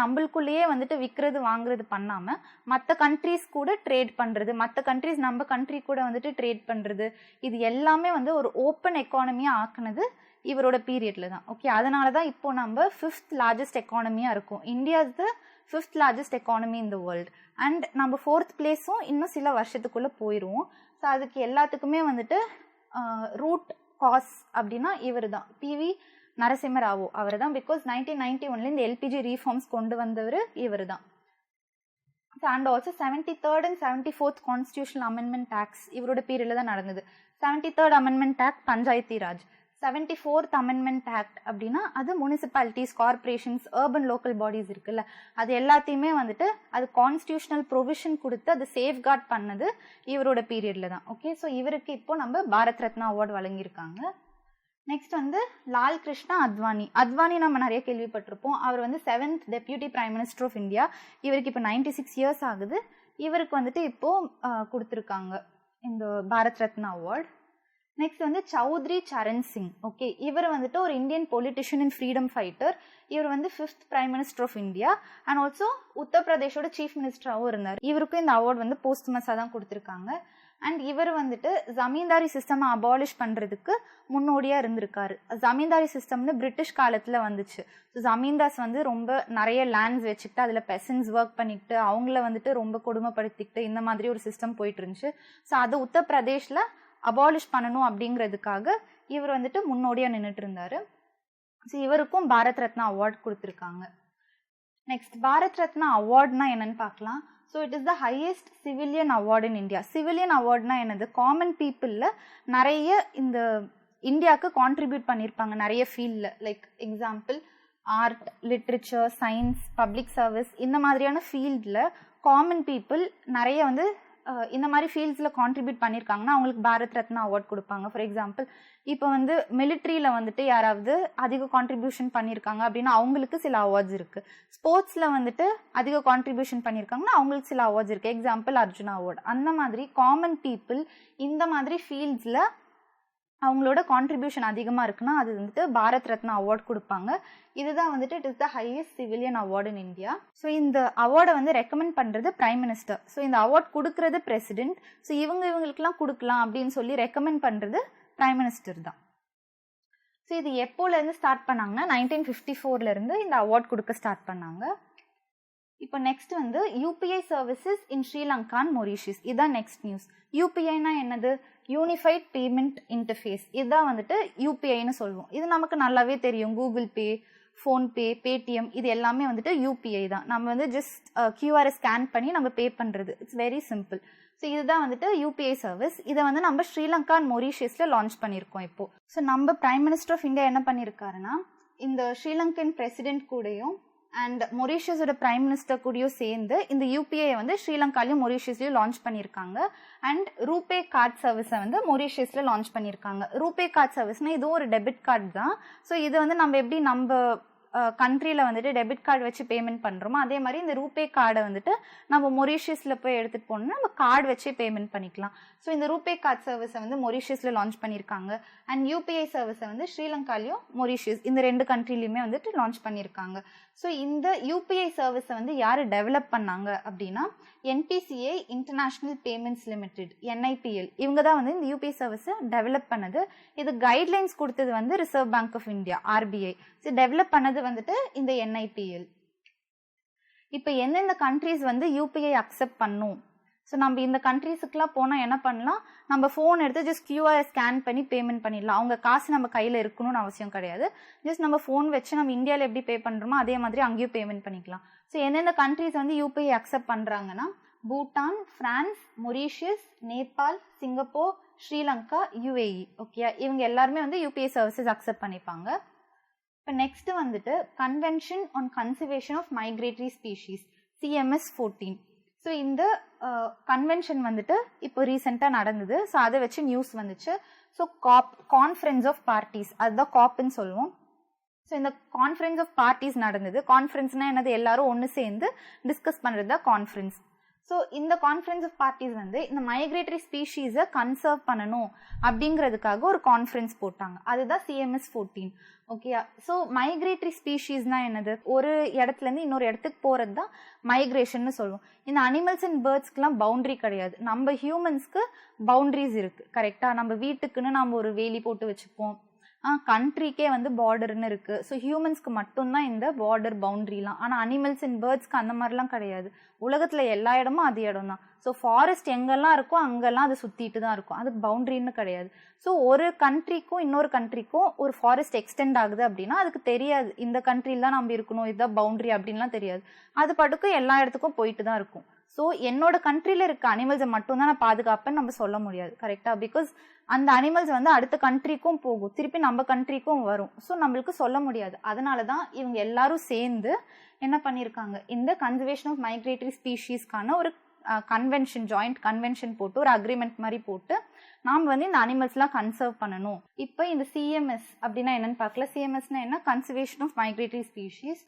நம்மளுக்குள்ளேயே வந்துட்டு விற்கிறது வாங்குறது பண்ணாமல் மற்ற கண்ட்ரீஸ் கூட ட்ரேட் பண்ணுறது, மற்ற கண்ட்ரீஸ் நம்ம கண்ட்ரி கூட வந்துட்டு ட்ரேட் பண்ணுறது, இது எல்லாமே வந்து ஒரு ஓப்பன் எக்கானமியாக ஆக்குனது இவரோட பீரியடில் தான். ஓகே, அதனால தான் இப்போ நம்ம 5th லார்ஜஸ்ட் எக்கானமியாக இருக்கும். India is the 5th largest economy in the world. And நம்ம 4th பிளேஸும் இன்னும் சில வருஷத்துக்குள்ளே போயிடுவோம். ஸோ அதுக்கு எல்லாத்துக்குமே வந்துட்டு ரூட் காஸ் அப்படின்னா இவர் தான், பிவி நரசிம்மராவ் அவர் தான். பிகாஸ் 1991 இந்த எல்பிஜி ரீஃபார்ம்ஸ் கொண்டு வந்தவர் இவர் தான். And also 73rd and 74th constitutional amendment acts இவரோட பீரியடில் தான் நடந்தது. 73rd amendment act Panchayati Raj, 74th amendment act அப்படின்னா அது municipalities, corporations, urban local bodies இருக்குல்ல, அது எல்லாத்தையுமே வந்துட்டு அது கான்ஸ்டியூஷனல் ப்ரொவிஷன் கொடுத்து அது சேஃப்கார்ட் பண்ணது இவரோட பீரியடில் தான். ஓகே, ஸோ இவருக்கு இப்போ நம்ம பாரத் ரத்னா அவார்டு வழங்கியிருக்காங்க. நெக்ஸ்ட் வந்து லால் கிருஷ்ணா அத்வானி. அத்வானி நம்ம நிறைய கேள்விப்பட்டிருப்போம். அவர் வந்து 7th deputy prime minister of India. இவருக்கு இப்போ 96 இயர்ஸ் ஆகுது. இவருக்கு வந்துட்டு இப்போது கொடுத்துருக்காங்க இந்த பாரத் ரத்னா அவார்டு. நெக்ஸ்ட் வந்து சௌத்ரி சரண் சிங். ஓகே, இவர் வந்துட்டு ஒரு Indian politician and freedom fighter. இவர் வந்து 5th prime minister of India and also உத்தரப்பிரதேஷோட சீஃப் மினிஸ்டராகவும் இருந்தார். இவருக்கும் இந்த அவார்டு வந்து போஸ்ட்மஸாக தான் கொடுத்துருக்காங்க. அண்ட் இவர் வந்துட்டு ஜமீன்தாரி சிஸ்டம் அபாலிஷ் பண்ணுறதுக்கு முன்னோடியாக இருந்திருக்காரு. ஜமீன்தாரி சிஸ்டம்னு பிரிட்டிஷ் காலத்தில் வந்துச்சு. ஸோ ஜமீன்தார்ஸ் வந்து ரொம்ப நிறைய லேண்ட்ஸ் வச்சுக்கிட்டு அதில் பெசன்ஸ் ஒர்க் பண்ணிக்கிட்டு அவங்கள வந்துட்டு ரொம்ப கொடுமைப்படுத்திக்கிட்டு இந்த மாதிரி ஒரு சிஸ்டம் போயிட்டு இருந்துச்சு. ஸோ அதை உத்தரப்பிரதேஷில் அபாலிஷ் பண்ணணும் அப்படிங்கிறதுக்காக இவர் வந்துட்டு முன்னோடியாக நின்றுட்டு இருந்தார். ஸோ இவருக்கும் பாரத் ரத்னா அவார்டு கொடுத்துருக்காங்க. நெக்ஸ்ட் பாரத் ரத்னா அவார்டுனா என்னன்னு பார்க்கலாம். So it is the highest civilian award in India. Civilian அவார்டுனா என்னது? காமன் பீப்புளில் நிறைய இந்த இந்தியாவுக்கு கான்ட்ரிபியூட் பண்ணியிருப்பாங்க நிறைய ஃபீல்டில். Like example art, literature, science, public service, இந்த மாதிரியான ஃபீல்டில் காமன் பீப்புள் நிறைய வந்து இந்த மாதிரி ஃபீல்ட்ஸில் கான்ட்ரிபியூட் பண்ணியிருக்காங்கன்னா அவங்களுக்கு பாரத் ரத்னா அவார்ட் கொடுப்பாங்க. ஃபார் எக்ஸாம்பிள் இப்போ வந்து மிலிட்ரியில் வந்துட்டு யாராவது அதிக கான்ட்ரிபியூஷன் பண்ணியிருக்காங்க அப்படின்னா அவங்களுக்கு சில அவார்ட்ஸ் இருக்குது. ஸ்போர்ட்ஸில் வந்துட்டு அதிக கான்ட்ரிபியூஷன் பண்ணியிருக்காங்கன்னா அவங்களுக்கு சில அவார்ட்ஸ் இருக்குது. Example Arjuna award. அந்த மாதிரி காமன் பீப்புள் இந்த மாதிரி ஃபீல்ட்ஸில் அவங்களோட கான்ட்ரிபியூஷன் அதிகமாக இருக்குன்னா அது வந்துட்டு பாரத் ரத்னா அவார்ட் கொடுப்பாங்க. இதுதான் வந்துட்டு it is the highest civilian award in India. So இந்த அவார்டை வந்து ரெக்கமெண்ட் பண்ணுறது பிரைம் மினிஸ்டர். ஸோ இந்த அவார்ட் கொடுக்கறது பிரசிடென்ட். ஸோ இவங்களுக்குலாம் கொடுக்கலாம் அப்படின்னு சொல்லி ரெக்கமெண்ட் பண்ணுறது பிரைம் மினிஸ்டர் தான். ஸோ இது எப்போலேருந்து ஸ்டார்ட் பண்ணாங்கன்னா 1954 இந்த அவார்ட் கொடுக்க ஸ்டார்ட் பண்ணாங்க. இப்போ நெக்ஸ்ட் வந்து UPI services in Sri Lanka and Mauritius. இதுதான் நெக்ஸ்ட் நியூஸ். யூபிஐனா என்னது? Unified payment interface. இதுதான் வந்துட்டு யூபிஐன்னு சொல்லுவோம். இது நமக்கு நல்லாவே தெரியும். கூகுள் பே, ஃபோன்பே, பேடிஎம், இது எல்லாமே வந்துட்டு யூபிஐ தான். நம்ம வந்து ஜஸ்ட் கியூஆரை ஸ்கேன் பண்ணி நம்ம பே பண்ணுறது. It's very simple. ஸோ இதுதான் வந்துட்டு யூபிஐ சர்வீஸ். இதை வந்து நம்ம ஸ்ரீலங்கா அண்ட் மொரீஷியஸில் லான்ச் பண்ணியிருக்கோம் இப்போது. ஸோ நம்ம பிரைம் மினிஸ்டர் ஆஃப் இந்தியா என்ன பண்ணியிருக்காருன்னா இந்த ஸ்ரீலங்கன் பிரசிடென்ட் கூடயும் அண்ட் மொரீஷியஸோட பிரைம் மினிஸ்டர் கூடயும் சேர்ந்து இந்த யூபிஐ வந்து ஸ்ரீலங்காலையும் மொரீஷியஸ்லையும் லான்ச் பண்ணியிருக்காங்க. அண்ட் ரூபே கார்டு சர்வீஸை வந்து மொரீஷியஸில் லான்ச் பண்ணியிருக்காங்க. ரூபே கார்டு சர்வீஸ்னால் இதுவும் ஒரு டெபிட் கார்டு தான். ஸோ இது வந்து நம்ம எப்படி நம்ம கண்ட்ரியில் வந்துட்டு டெபிட் கார்டு வச்சு பேமெண்ட் பண்ணுறோமோ அதே மாதிரி இந்த ரூபே கார்டை வந்துட்டு நம்ம மொரீஷியஸில் போய் எடுத்துகிட்டு போனோம்னா நம்ம கார்டு வச்சே பேமெண்ட் பண்ணிக்கலாம். ஸோ இந்த ரூபே கார்டு சர்வீஸை வந்து மொரீஷியஸில் லான்ச் பண்ணியிருக்காங்க. அண்ட் யூபிஐ சர்வீஸை வந்து ஸ்ரீலங்காலையும் மொரீஷியஸ் இந்த 2 கண்ட்ரிலையுமே வந்துட்டு லான்ச் பண்ணியிருக்காங்க. ஸோ இந்த யூபிஐ சர்வீஸை வந்து யார் டெவலப் பண்ணாங்க அப்படின்னா NPCI international payments limited NIPL இவங்க தான் வந்து இந்த யூபிஐ சர்வீஸை டெவலப் பண்ணது. இது கைட்லைன்ஸ் கொடுத்தது வந்து reserve bank of India RBI. So develop பண்ணது வந்துட்டு இந்த NIPL. இப்போ எந்தெந்த கண்ட்ரிஸ் வந்து யூபிஐ அக்செப்ட் பண்ணும், ஸோ நம்ம இந்த கண்ட்ரீஸுக்குலாம் போனால் என்ன பண்ணலாம், நம்ம ஃபோன் எடுத்து ஜஸ்ட் QR ஸ்கேன் பண்ணி பேமெண்ட் பண்ணிடலாம். அவங்க காசு நம்ம கையில் இருக்கணும்னு அவசியம் கிடையாது. ஜஸ்ட் நம்ம ஃபோன் வச்சு நம்ம இந்தியாவில் எப்படி பே பண்ணுறோமோ அதே மாதிரி அங்கேயும் பேமெண்ட் பண்ணிக்கலாம். ஸோ எந்தெந்த கண்ட்ரிஸ் வந்து யூபிஐ அக்செப்ட் பண்ணுறாங்கன்னா Bhutan, France, Mauritius, Nepal, Singapore, Sri Lanka, UAE. Okay, இவங்க எல்லாருமே வந்து யூபிஐ சர்வீசஸ் அக்செப்ட் பண்ணிப்பாங்க. இப்போ நெக்ஸ்ட் வந்துட்டு convention on conservation of migratory species CMS 14. So இந்த கன்வென்ஷன் வந்துட்டு இப்போ ரீசெண்டாக நடந்தது. ஸோ அதை வச்சு நியூஸ் வந்துச்சு. ஸோ கான்ஃபரன்ஸ் ஆஃப் பார்ட்டிஸ், அதுதான் காப்னு சொல்லுவோம். ஸோ இந்த கான்ஃபரன்ஸ் ஆஃப் பார்ட்டிஸ் நடந்தது. கான்ஃபரன்ஸ்னால் என்னது, எல்லாரும் ஒன்று சேர்ந்து டிஸ்கஸ் பண்ணுறது தான் கான்ஃபரன்ஸ். ஸோ இந்த கான்ஃபரன்ஸ் ஆஃப் பார்ட்டிஸ் வந்து இந்த மைக்ரேட்டரி ஸ்பீஷீஸை கன்சர்வ் பண்ணணும் அப்படிங்கிறதுக்காக ஒரு கான்ஃபரன்ஸ் போட்டாங்க. அதுதான் CMS 14. ஓகே, ஸோ மைக்ரேட்டரி ஸ்பீஷீஸ்னா என்னது, ஒரு இடத்துலேருந்து இன்னொரு இடத்துக்கு போகிறது தான் மைக்ரேஷன்னு சொல்லுவோம். இந்த அனிமல்ஸ் அண்ட் பேர்ட்ஸ்க்குலாம் பவுண்ட்ரி கிடையாது. நம்ம ஹியூமன்ஸ்க்கு பவுண்ட்ரிஸ் இருக்குது. கரெக்டாக நம்ம வீட்டுக்குன்னு நம்ம ஒரு வேலி போட்டு வச்சுப்போம். கண்ட்ரிக்கே வந்து பார்டர்னு இருக்குது. ஸோ ஹியூமன்ஸ்க்கு மட்டும்தான் இந்த பார்டர் பவுண்ட்ரிலாம். ஆனால் அனிமல்ஸ் அண்ட் பேர்ட்ஸ்க்கு அந்த மாதிரிலாம் கிடையாது. உலகத்தில் எல்லா இடமும் அது இடம் தான். ஸோ ஃபாரஸ்ட் எங்கெல்லாம் இருக்கோ அங்கெல்லாம் அது சுற்றிட்டு தான் இருக்கும். அதுக்கு பவுண்ட்ரின்னு கிடையாது. ஸோ ஒரு கண்ட்ரிக்கும் இன்னொரு கண்ட்ரிக்கும் ஒரு ஃபாரஸ்ட் எக்ஸ்டெண்ட் ஆகுது அப்படின்னா அதுக்கு தெரியாது இந்த கண்ட்ரியில் தான் நம்ம இருக்கணும், இதுதான் பவுண்ட்ரி அப்படின்லாம் தெரியாது. அது பாட்டுக்கு எல்லா இடத்துக்கும் போயிட்டு தான் இருக்கும். ஸோ என்னோட கண்ட்ரியில் இருக்க அனிமல்ஸை மட்டும்தான் நான் பாதுகாப்பேன்னு நம்ம சொல்ல முடியாது. கரெக்டாக, பிகாஸ் அந்த அனிமல்ஸ் வந்து அடுத்த கண்ட்ரிக்கும் போகும், திருப்பி நம்ம கண்ட்ரிக்கும் வரும். ஸோ நம்மளுக்கு சொல்ல முடியாது. அதனால தான் இவங்க எல்லாரும் சேர்ந்து என்ன பண்ணியிருக்காங்க, இந்த கன்சர்வேஷன் ஆஃப் மைக்ரேட்டரி ஸ்பீஷீஸ்க்கான ஒரு கன்வென்ஷன், ஜாயிண்ட் கன்வென்ஷன் போட்டு ஒரு அக்ரிமெண்ட் மாதிரி போட்டு நாம் வந்து இந்த அனிமல்ஸ்லாம் கன்சர்வ் பண்ணணும். இப்போ இந்த CMS அப்படின்னா என்னன்னு பார்க்கல. CMSனா என்ன, கன்சர்வேஷன் ஆஃப் மைக்ரேட்டரி ஸ்பீஷீஸ்.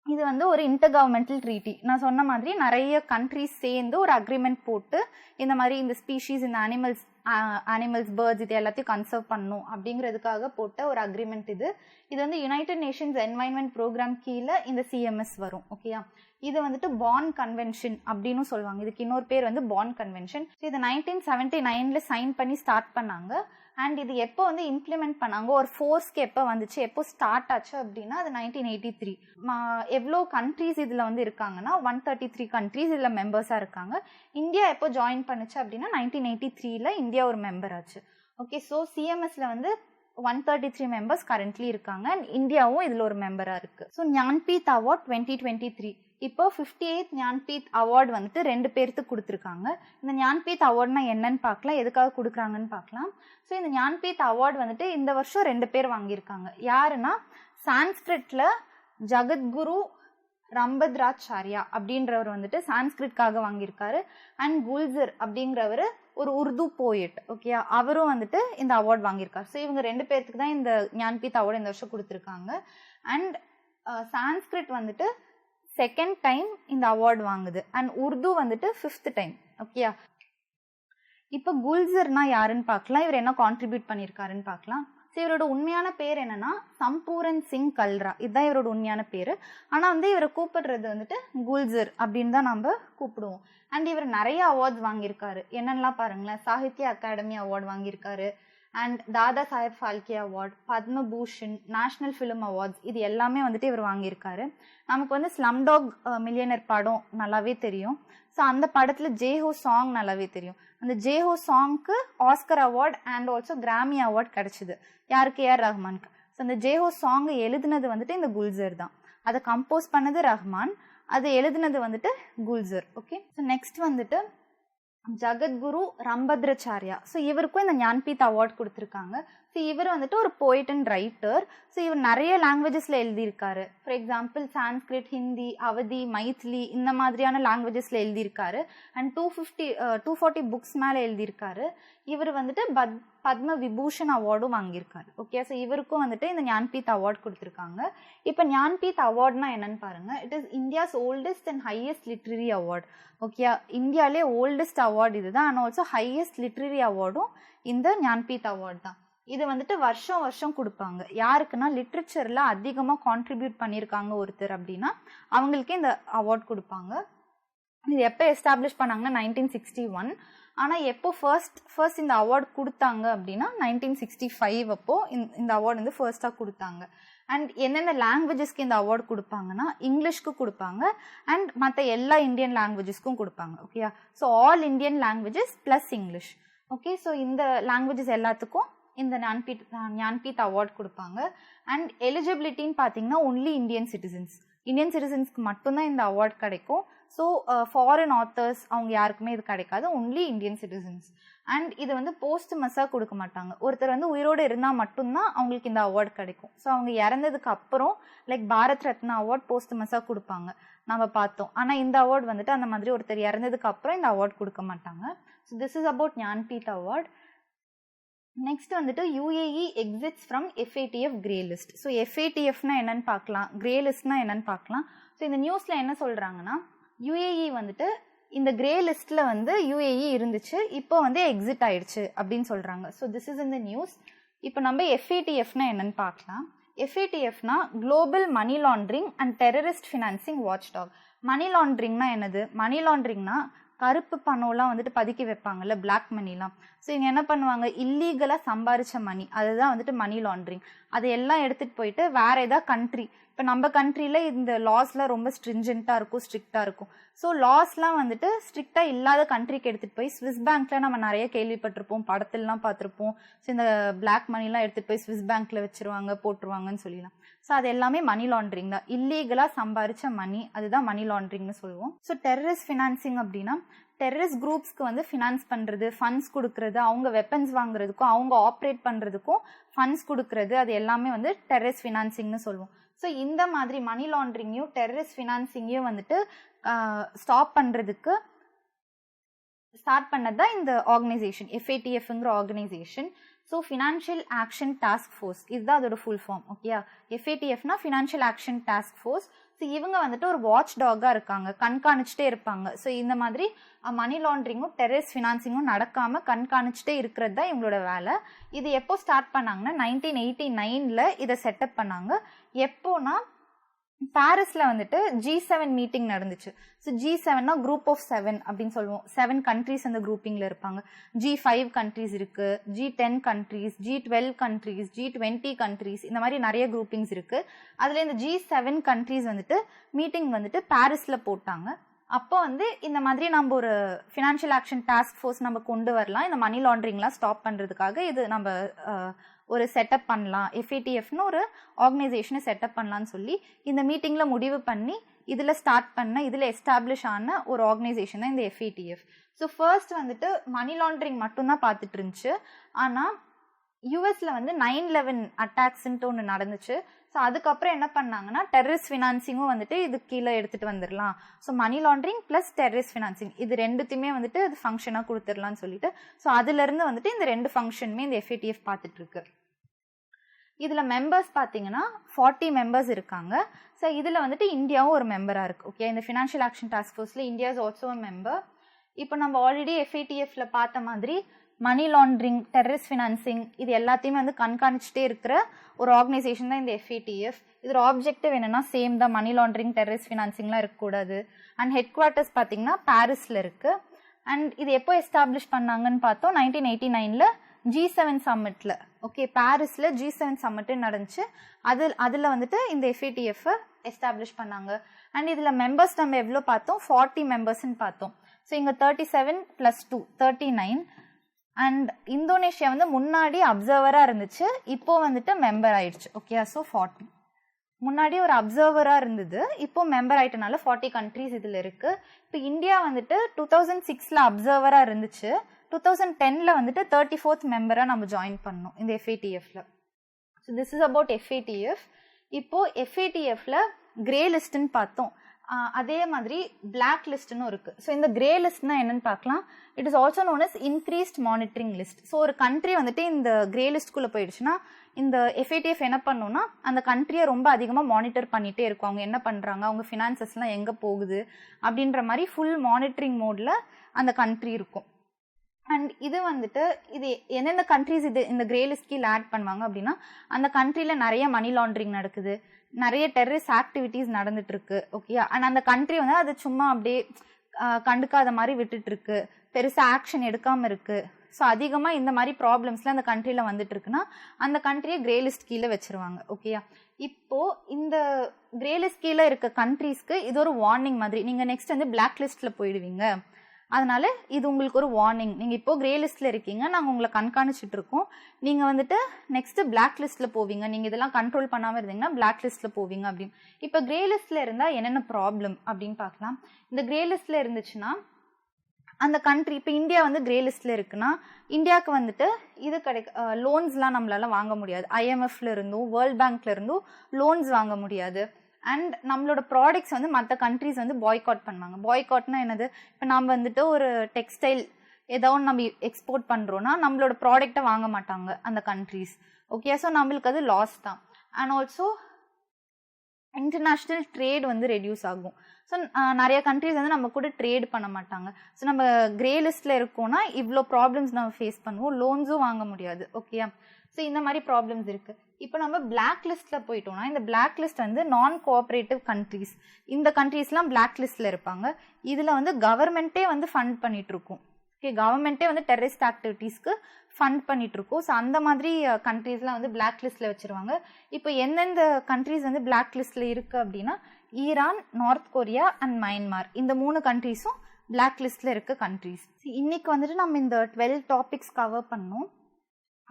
இது வந்து ஒரு இன்டர் கவர்மெண்டல் ட்ரீட்டி. நான் சொன்ன மாதிரி நிறைய கண்ட்ரிஸ் சேர்ந்து ஒரு அக்ரிமெண்ட் போட்டு இந்த மாதிரி இந்த ஸ்பீஷீஸ், இந்த அனிமல்ஸ் பேர்ட்ஸ் இது எல்லாத்தையும் கன்சர்வ் பண்ணணும் அப்படிங்கிறதுக்காக போட்ட ஒரு அக்ரிமெண்ட் இது. இது வந்து யுனைடெட் நேஷன்ஸ் என்வைரன்மெண்ட் ப்ரோக்ராம் கீழே இந்த CMS வரும். ஓகேயா, இது வந்துட்டு பான் கன்வென்ஷன் அப்படின்னு சொல்லுவாங்க. இதுக்கு இன்னொரு பேர் வந்து பான் கன்வென்ஷன். இது 1979 சைன் பண்ணி ஸ்டார்ட் பண்ணாங்க. அண்ட் இது எப்போ வந்து இம்ப்ளிமெண்ட் பண்ணாங்க, ஒரு ஃபோர்ஸ்க்கு எப்போ வந்துச்சு, எப்போ ஸ்டார்ட் ஆச்சு அப்படின்னா அது 1983. எவ்வளோ கண்ட்ரீஸ் இதில் வந்து இருக்காங்கன்னா 133 கண்ட்ரீஸ் இதில் மெம்பர்ஸாக இருக்காங்க. இந்தியா எப்போ ஜாயின் பண்ணுச்சு அப்படின்னா 1983 இந்தியா ஒரு மெம்பர் ஆச்சு. ஓகே, ஸோ CMSல வந்து 133 மெம்பர்ஸ் கரண்ட்லி இருக்காங்க. அண்ட் இந்தியாவும் இதில் ஒரு மெம்பராக இருக்குது. ஸோ ஞான்பீத் அவார்ட் 2023 இப்போ 58th ஞான்பீத் அவார்டு வந்துட்டு 2 பேருக்கு கொடுத்துருக்காங்க. இந்த ஞான்பீத் அவார்டுனா என்னன்னு பார்க்கலாம், எதுக்காக கொடுக்குறாங்கன்னு பார்க்கலாம். ஸோ இந்த ஞான்பீத் அவார்டு வந்துட்டு இந்த வருஷம் 2 பேர் வாங்கியிருக்காங்க. யாருன்னா சான்ஸ்கிரிட்ல ஜகத்குரு ரம்பத்ராச்சாரியா அப்படின்றவர் வந்துட்டு சான்ஸ்கிரிட்காக வாங்கியிருக்காரு. அண்ட் குல்சர் அப்படிங்கிறவர் ஒரு உருது போயட். ஓகே, அவரும் வந்துட்டு இந்த அவார்டு வாங்கியிருக்காரு. ஸோ இவங்க 2 பேருக்கு தான் இந்த ஞான்பீத் அவார்டு இந்த வருஷம் கொடுத்துருக்காங்க. அண்ட் சான்ஸ்கிரிட் வந்துட்டு 2nd டைம் இந்த அவார்டு வாங்குது. அண்ட் உருது வந்துட்டு 5th டைம். ஓகேயா, இப்போ குல்சர்னா யாருன்னு பார்க்கலாம், இவர் என்ன கான்ட்ரிபியூட் பண்ணியிருக்காருன்னு பார்க்கலாம். ஸோ இவரோட உண்மையான பேர் என்னன்னா சம்பூரன் சிங் கல்ரா, இதுதான் இவரோட உண்மையான பேர். ஆனால் வந்து இவரை கூப்பிடுறது வந்துட்டு குல்சர் அப்படின்னு தான் நம்ம கூப்பிடுவோம். அண்ட் இவர் நிறைய அவார்ட்ஸ் வாங்கியிருக்காரு. என்னென்னலாம் பாருங்களேன், சாகித்ய அகாடமி அவார்டு வாங்கியிருக்காரு. And Dada Saheb Phalke award, Padma Bhushan, national film awards, இது எல்லாமே வந்துட்டு இவர் வாங்கியிருக்காரு. நமக்கு வந்து ஸ்லம்டாக் மில்லியனர் படம் நல்லாவே தெரியும். ஸோ அந்த படத்தில் ஜேஹோ சாங் நல்லாவே தெரியும். அந்த ஜேஹோ சாங்க்கு Oscar award and also Grammy award கிடைச்சிது. யாருக்கு, AR ரஹ்மானுக்கு. ஸோ அந்த ஜேஹோ சாங் எழுதுனது வந்துட்டு இந்த குல்சர் தான். அதை கம்போஸ் பண்ணது ரஹ்மான், அது எழுதுனது வந்துட்டு குல்சர். ஓகே, ஸோ நெக்ஸ்ட் வந்துட்டு ஜகத்குரு ரம்பத்ராச்சாரியா. ஸோ இவருக்கும் இந்த ஞான்பீத் அவார்டு கொடுத்துருக்காங்க. ஸோ இவர் வந்துட்டு ஒரு போய்ட் அண்ட் ரைட்டர். ஸோ இவர் நிறைய லாங்குவேஜஸில் எழுதியிருக்காரு. ஃபார் எக்ஸாம்பிள் சான்ஸ்கிரிட், ஹிந்தி, அவதி, மைத்திலி இந்த மாதிரியான லாங்குவேஜஸில் எழுதியிருக்காரு. அண்ட் 240 புக்ஸ் மேலே எழுதியிருக்காரு. இவர் வந்துட்டு பத்ம விபூஷன் அவார்டும் வாங்கியிருக்காரு. ஓகே, ஸோ இவருக்கும் வந்துட்டு இந்த ஞான்பீத் அவார்ட் கொடுத்துருக்காங்க. இப்போ ஞான்பீத் அவார்ட்னா என்னன்னு பாருங்க. It is India's oldest and highest literary award. Okay, இந்தியாவிலே ஓல்டஸ்ட் அவார்டு இதுதான். அண்ட் ஆல்சோ ஹையஸ்ட் லிட்ரரி அவார்டும் இந்த ஞான்பீத் அவார்ட் தான். இது வந்துட்டு வருஷம் வருஷம் கொடுப்பாங்க. யாருக்குன்னா லிட்ரேச்சரில் அதிகமாக கான்ட்ரிபியூட் பண்ணியிருக்காங்க ஒருத்தர் அப்படின்னா அவங்களுக்கே இந்த அவார்ட் கொடுப்பாங்க. இது எப்போ எஸ்டாப்ளிஷ் பண்ணாங்கன்னா 1961. ஆனால் எப்போ ஃபர்ஸ்ட் இந்த அவார்டு கொடுத்தாங்க அப்படின்னா 1965 அப்போ இந்த அவார்டு வந்து ஃபர்ஸ்ட்டாக கொடுத்தாங்க. அண்ட் எந்தெந்த லாங்குவேஜஸ்க்கு இந்த அவார்டு கொடுப்பாங்கன்னா இங்கிலீஷ்க்கு கொடுப்பாங்க அண்ட் மற்ற எல்லா இந்தியன் லாங்குவேஜஸ்க்கும் கொடுப்பாங்க. ஓகேயா, so all Indian languages plus English. Okay, so இந்த லாங்குவேஜஸ் எல்லாத்துக்கும் இந்த ஞான்பீத் அவார்ட் கொடுப்பாங்க. அண்ட் எலிஜிபிலிட்டின்னு பார்த்தீங்கன்னா ஒன்லி இந்தியன் சிட்டிசன்ஸ்க்கு மட்டும்தான் இந்த அவார்ட் கிடைக்கும். ஸோ ஃபாரின் ஆத்தர்ஸ் அவங்க யாருக்குமே இது கிடைக்காது, ஒன்லி இந்தியன் சிட்டிசன்ஸ். அண்ட் இது வந்து போஸ்ட்மஸாக கொடுக்க மாட்டாங்க. ஒருத்தர் வந்து உயிரோடு இருந்தால் மட்டும்தான் அவங்களுக்கு இந்த அவார்ட் கிடைக்கும். ஸோ அவங்க இறந்ததுக்கு அப்புறம் லைக் பாரத் ரத்னா அவார்ட் போஸ்ட்மஸாக கொடுப்பாங்க, நம்ம பார்த்தோம். ஆனால் இந்த அவார்ட் வந்துட்டு அந்த மாதிரி ஒருத்தர் இறந்ததுக்கு அப்புறம் இந்த அவார்ட் கொடுக்க மாட்டாங்க. So this is about Jnanpith award. Next வந்துட்டு UAE exits from FATF grey list. So FATFனா என்னன்னு பார்க்கலாம், கிரே லிஸ்ட்னா என்னன்னு பார்க்கலாம். ஸோ இந்த நியூஸில் என்ன சொல்கிறாங்கன்னா UAE வந்துட்டு இந்த கிரே லிஸ்ட்டில் வந்து UAE இருந்துச்சு, இப்போ வந்து எக்ஸிட் ஆயிடுச்சு அப்படின்னு சொல்கிறாங்க. ஸோ திஸ் இஸ் இந்த நியூஸ். இப்போ நம்ம FATFனா என்னன்னு பார்க்கலாம். FATFனா global money laundering and terrorist financing watchdog. Money லாண்ட்ரிங்னா என்னது? மணி லாண்ட்ரிங்னா கருப்பு பணம்லாம் வந்துட்டு பதுக்கி வைப்பாங்கல்ல, பிளாக் மணிலாம். ஸோ இவங்க என்ன பண்ணுவாங்க, இல்லீகலாக சம்பாரிச்ச மணி, அதுதான் வந்துட்டு மணி லாண்ட்ரிங். அதை எல்லாம் எடுத்துகிட்டு போயிட்டு வேற ஏதாவது கண்ட்ரி, இப்போ நம்ம கண்ட்ரியில் இந்த லாஸ்லாம் ரொம்ப ஸ்ட்ரிஞ்சென்ட்டாக இருக்கும், ஸ்ட்ரிக்டாக இருக்கும். ஸோ லாஸ்லாம் வந்துட்டு ஸ்ட்ரிக்டாக இல்லாத கண்ட்ரிக்கு எடுத்துகிட்டு போய் ஸ்விஸ் பேங்க்கில் நம்ம நிறைய கேள்விப்பட்டிருப்போம், படத்திலலாம் பார்த்துருப்போம். ஸோ இந்த பிளாக் மணிலாம் எடுத்துகிட்டு போய் ஸ்விஸ் பேங்க்கில் வச்சுருவாங்க, போட்டுருவாங்கன்னு சொல்லிடலாம். ஸோ அது எல்லாமே மணி லாண்ட்ரிங் தான், இல்லீகலாக சம்பாரிச்ச மணி, அதுதான் மணி லாண்ட்ரிங்னு சொல்லுவோம். ஸோ டெரரிஸ்ட் ஃபினான்சிங் அப்படின்னா டெரரிஸ்ட் குரூப்ஸ்க்கு வந்து ஃபினான்ஸ் பண்ணுறது, ஃபண்ட்ஸ் கொடுக்கறது, அவங்க வெப்பன்ஸ் வாங்குறதுக்கும் அவங்க ஆப்ரேட் பண்ணுறதுக்கும் ஃபண்ட்ஸ் கொடுக்கறது, அது எல்லாமே வந்து டெரரிஸ்ட் ஃபினான்சிங்னு சொல்லுவோம். ஸோ இந்த மாதிரி மணி லாண்ட்ரிங்கையும் டெரரிஸ்ட் ஃபினான்சிங்கையும் வந்துட்டு ஸ்டாப் பண்ணுறதுக்கு ஸ்டார்ட் பண்ணது தான் இந்த ஆர்கனைசேஷன், FATFங்கிற organisation. So financial action task force, இதுதான் அதோட ஃபுல் ஃபார்ம். ஓகேயா, FATFனா financial action task force. So இவங்க வந்துட்டு ஒரு வாட்ச் டாகாக இருக்காங்க, கண்காணிச்சுட்டே இருப்பாங்க. ஸோ இந்த மாதிரி மணி லாண்ட்ரிங்கும் டெரரிஸ்ட் ஃபினான்சிங்கும் நடக்காமல் கண்காணிச்சுட்டே இருக்கிறது தான் இவங்களோட வேலை. இது எப்போ ஸ்டார்ட் பண்ணாங்கன்னா 1989 இதை செட்டப் பண்ணாங்க. எப்போனா பாரிஸில் வந்துட்டு G7 மீட்டிங் நடந்துச்சு. ஸோ G7னா குரூப் ஆஃப் 7 அப்படின்னு சொல்லுவோம். 7 கண்ட்ரீஸ் அந்த குரூப்பிங்கில் இருப்பாங்க. G5 கண்ட்ரீஸ் இருக்கு, G10 countries, G12 countries, G20 countries, இந்த மாதிரி நிறைய குரூப்பிங்ஸ் இருக்கு. அதில் இந்த G7 கண்ட்ரீஸ் வந்துட்டு மீட்டிங் வந்துட்டு பாரிஸில் போட்டாங்க. அப்போ வந்து இந்த மாதிரி நம்ம ஒரு ஃபினான்ஷியல் ஆக்ஷன் டாஸ்க் ஃபோர்ஸ் நம்ம கொண்டு வரலாம், இந்த மணி லாண்ட்ரிங்லாம் ஸ்டாப் பண்ணுறதுக்காக இது நம்ம ஒரு செட்டப் பண்ணலாம், FATFன்னு ஒரு ஆர்கனைசேஷனை செட்டப் பண்ணலான்னு சொல்லி இந்த மீட்டிங்கில் முடிவு பண்ணி இதில் ஸ்டார்ட் பண்ண, இதில் எஸ்டாப்ளிஷ் ஆன ஒரு ஆர்கனைசேஷன் தான் இந்த FATF. ஸோ ஃபர்ஸ்ட் வந்துட்டு மணி லாண்ட்ரிங் மட்டும்தான் பார்த்துட்டு இருந்துச்சு. ஆனால் யூஎஸ்ல வந்து 9/11 அட்டாக்ஸ்ன்ட்டு ஒன்று நடந்துச்சு. ஸோ அதுக்கப்புறம் என்ன பண்ணாங்கன்னா டெரரிஸ்ட் ஃபினான்சிங்கும் வந்துட்டு இது கீழே எடுத்துகிட்டு வந்துடலாம். So money laundering plus terrorist financing இது ரெண்டுத்தையுமே வந்துட்டு இது ஃபங்க்ஷனாக கொடுத்துடலான்னு சொல்லிட்டு ஸோ அதுலேருந்து வந்துட்டு இந்த ரெண்டு ஃபங்க்ஷனுமே இந்த FATF பார்த்துட்ருக்கு. இதில் மெம்பர்ஸ் பார்த்தீங்கன்னா 40 மெம்பர்ஸ் இருக்காங்க. ஸோ இதில் வந்துட்டு இந்தியாவும் ஒரு மெம்பராக இருக்குது. ஓகே, இந்த ஃபினான்ஷியல் ஆக்ஷன் டாஸ்க் ஃபோர்ஸில் India is also a member. இப்போ நம்ம ஆல்ரெடி FATFல பார்த்த மாதிரி மணி லாண்ட்ரிங், டெரரிஸ்ட் ஃபினான்சிங் இது எல்லாத்தையுமே வந்து கண்காணிச்சுட்டே இருக்கிற ஒரு ஆர்கனைசேஷன் தான் இந்த FATF. இதோட ஆப்ஜெக்டிவ் என்னன்னா சேம் தான், மணி லாண்ட்ரிங், டெரரிஸ்ட் ஃபினான்சிங்லாம் இருக்கக்கூடாது. அண்ட் ஹெட் குவார்ட்டர்ஸ் பார்த்தீங்கன்னா பாரிஸில் இருக்குது. அண்ட் இது எப்போ எஸ்டாப்ளிஷ் பண்ணாங்கன்னு பார்த்தோம் 1989 G7 சம்மிட்ல. ஓகே, பாரிஸில் G7 சம்மிட்டு நடந்துச்சு. அதில் வந்துட்டு இந்த FATF எஸ்டாப்ளிஷ் பண்ணாங்க. அண்ட் இதில் மெம்பர்ஸ் நம்ம எவ்வளோ பார்த்தோம், 40 மெம்பர்ஸ்ன்னு பார்த்தோம். ஸோ இங்கே 37 + 2 39. அண்ட் இந்தோனேஷியா வந்து முன்னாடி அப்சர்வராக இருந்துச்சு, இப்போ வந்துட்டு மெம்பர் ஆயிடுச்சு. Okay, so 40. முன்னாடி ஒரு அப்சர்வராக இருந்தது, இப்போ மெம்பர் ஆயிட்டனால 40 கண்ட்ரீஸ் இதில் இருக்குது. இப்போ இந்தியா வந்துட்டு 2006 அப்சர்வராக இருந்துச்சு. 2010ல் வந்துட்டு 34th மெம்பராக நம்ம ஜாயின் பண்ணோம் இந்த FATFல. So this is about FATF. இப்போது FATFல கிரே லிஸ்ட்டுன்னு பார்த்தோம், அதே மாதிரி பிளாக் லிஸ்ட்னு இருக்குது. ஸோ இந்த கிரே லிஸ்ட்னா என்னன்னு பார்க்கலாம். It is also known as increased monitoring list. So ஒரு கண்ட்ரி வந்துட்டு இந்த கிரே லிஸ்ட்குள்ளே போயிடுச்சுன்னா இந்த FATF என்ன பண்ணுன்னா அந்த கண்ட்ரியை ரொம்ப அதிகமாக மானிட்டர் பண்ணிகிட்டே இருக்கும். அவங்க என்ன பண்ணுறாங்க, அவங்க ஃபினான்சஸ்லாம் எங்கே போகுது அப்படின்ற மாதிரி ஃபுல் மானிட்டரிங் மோடில் அந்த கண்ட்ரி இருக்கும். அண்ட் இது வந்துட்டு இது எந்தெந்த கண்ட்ரிஸ் இது இந்த கிரே லிஸ்ட் கீழே ஆட் பண்ணுவாங்க அப்படின்னா அந்த கண்ட்ரியில் நிறைய மணி லாண்ட்ரிங் நடக்குது, நிறைய டெரரிஸ்ட் ஆக்டிவிட்டீஸ் நடந்துட்டு இருக்கு. ஓகே, அண்ட் அந்த கண்ட்ரி வந்து அது சும்மா அப்படியே கண்டுக்காத மாதிரி விட்டுட்டு இருக்கு, பெருசாக ஆக்ஷன் எடுக்காமல் இருக்கு. ஸோ அதிகமாக இந்த மாதிரி ப்ராப்ளம்ஸ்லாம் அந்த கண்ட்ரியில் வந்துட்டு இருக்குன்னா அந்த கண்ட்ரியை கிரே லிஸ்ட் கீழே வச்சிருவாங்க. ஓகேயா, இப்போது இந்த கிரே லிஸ்ட் கீழே இருக்க கண்ட்ரீஸ்க்கு இது ஒரு வார்னிங் மாதிரி. நீங்கள் நெக்ஸ்ட் வந்து பிளாக் லிஸ்ட்டில் போயிடுவீங்க, அதனால இது உங்களுக்கு ஒரு வார்னிங். நீங்கள் இப்போது கிரே லிஸ்ட்டில் இருக்கீங்க, நாங்கள் உங்களை கண்காணிச்சுட்டு இருக்கோம், நீங்கள் வந்துட்டு நெக்ஸ்ட்டு பிளாக் லிஸ்ட்டில் போவீங்க, நீங்கள் இதெல்லாம் கண்ட்ரோல் பண்ணாமல் இருந்தீங்கன்னா பிளாக் லிஸ்ட்டில் போவீங்க அப்படின்னு. இப்போ கிரே லிஸ்ட்டில் இருந்தால் என்னென்ன ப்ராப்ளம் அப்படின்னு பார்க்கலாம். இந்த கிரே லிஸ்ட்டில் இருந்துச்சுன்னா அந்த கண்ட்ரி, இப்போ இந்தியா வந்து கிரே லிஸ்ட்டில் இருக்குன்னா இந்தியாவுக்கு வந்துட்டு இது லோன்ஸ்லாம் நம்மளால வாங்க முடியாது. IMFல இருந்தும் வேர்ல்ட் பேங்க்ல இருந்தும் லோன்ஸ் வாங்க முடியாது. அண்ட் நம்மளோட ப்ராடக்ட்ஸ் வந்து மற்ற கண்ட்ரிஸ் வந்து பாய்காட் பண்ணுவாங்க. பாய்காட்னா என்னது, இப்போ நம்ம வந்துட்டு ஒரு டெக்ஸ்டைல் ஏதோ ஒன்று நம்ம எக்ஸ்போர்ட் பண்ணுறோன்னா நம்மளோட ப்ராடக்டை வாங்க மாட்டாங்க அந்த கண்ட்ரிஸ். ஓகே, ஸோ நம்மளுக்கு அது லாஸ் தான். அண்ட் ஆல்சோ இன்டர்நேஷ்னல் ட்ரேட் வந்து ரெடியூஸ் ஆகும். ஸோ நிறைய கண்ட்ரிஸ் வந்து நம்ம கூட ட்ரேட் பண்ண மாட்டாங்க. ஸோ நம்ம கிரே லிஸ்ட்டில் இருக்கோம்னா இவ்வளோ ப்ராப்ளம்ஸ் நம்ம ஃபேஸ் பண்ணுவோம், லோன்ஸும் வாங்க முடியாது. ஓகேயா, ஸோ இந்த மாதிரி ப்ராப்ளம்ஸ் இருக்குது. இப்போ நம்ம பிளாக் லிஸ்ட்டில் போயிட்டோம்னா இந்த பிளாக் லிஸ்ட் வந்து நான் கோஆப்ரேட்டிவ் கண்ட்ரிஸ், இந்த கண்ட்ரீஸ்லாம் பிளாக் லிஸ்ட்டில் இருப்பாங்க. இதில் வந்து கவர்மெண்ட்டே வந்து ஃபண்ட் பண்ணிகிட்ருக்கும். ஓகே, கவர்மெண்ட்டே வந்து டெரரிஸ்ட் ஆக்டிவிட்டீஸ்க்கு ஃபண்ட் பண்ணிகிட்ருக்கோம். ஸோ அந்த மாதிரி கண்ட்ரீஸ்லாம் வந்து பிளாக் லிஸ்ட்டில் வச்சுருவாங்க. இப்போ எந்தெந்த கண்ட்ரீஸ் வந்து பிளாக் லிஸ்ட்டில் இருக்குது அப்படின்னா Iran, north Korea and Myanmar, இந்த 3 கண்ட்ரீஸும் பிளாக் லிஸ்ட்டில் இருக்க கண்ட்ரீஸ். இன்னைக்கு வந்துட்டு நம்ம இந்த 12 டாபிக்ஸ் கவர் பண்ணோம்.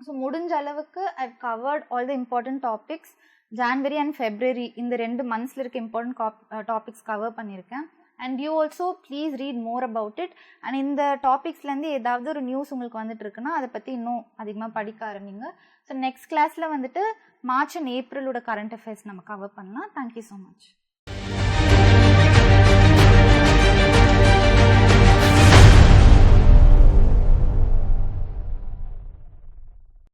ஸோ முடிஞ்ச அளவுக்கு ஐ covered all the important topics. January and February இந்த 2 மந்த்ஸில் இருக்க இம்பார்ட்டன்ட் டாபிக்ஸ் கவர் பண்ணியிருக்கேன். And you also please read more about it. And இந்த டாபிக்ஸ்லேருந்து ஏதாவது ஒரு நியூஸ் உங்களுக்கு வந்துட்டு இருக்குன்னா அதை பற்றி இன்னும் அதிகமாக படிக்க ஆரம்பிங்க. ஸோ நெக்ஸ்ட் கிளாஸில் வந்துட்டு மார்ச் அண்ட் ஏப்ரலோட கரண்ட் அஃபேர்ஸ் நம்ம கவர் பண்ணலாம். Thank you so much.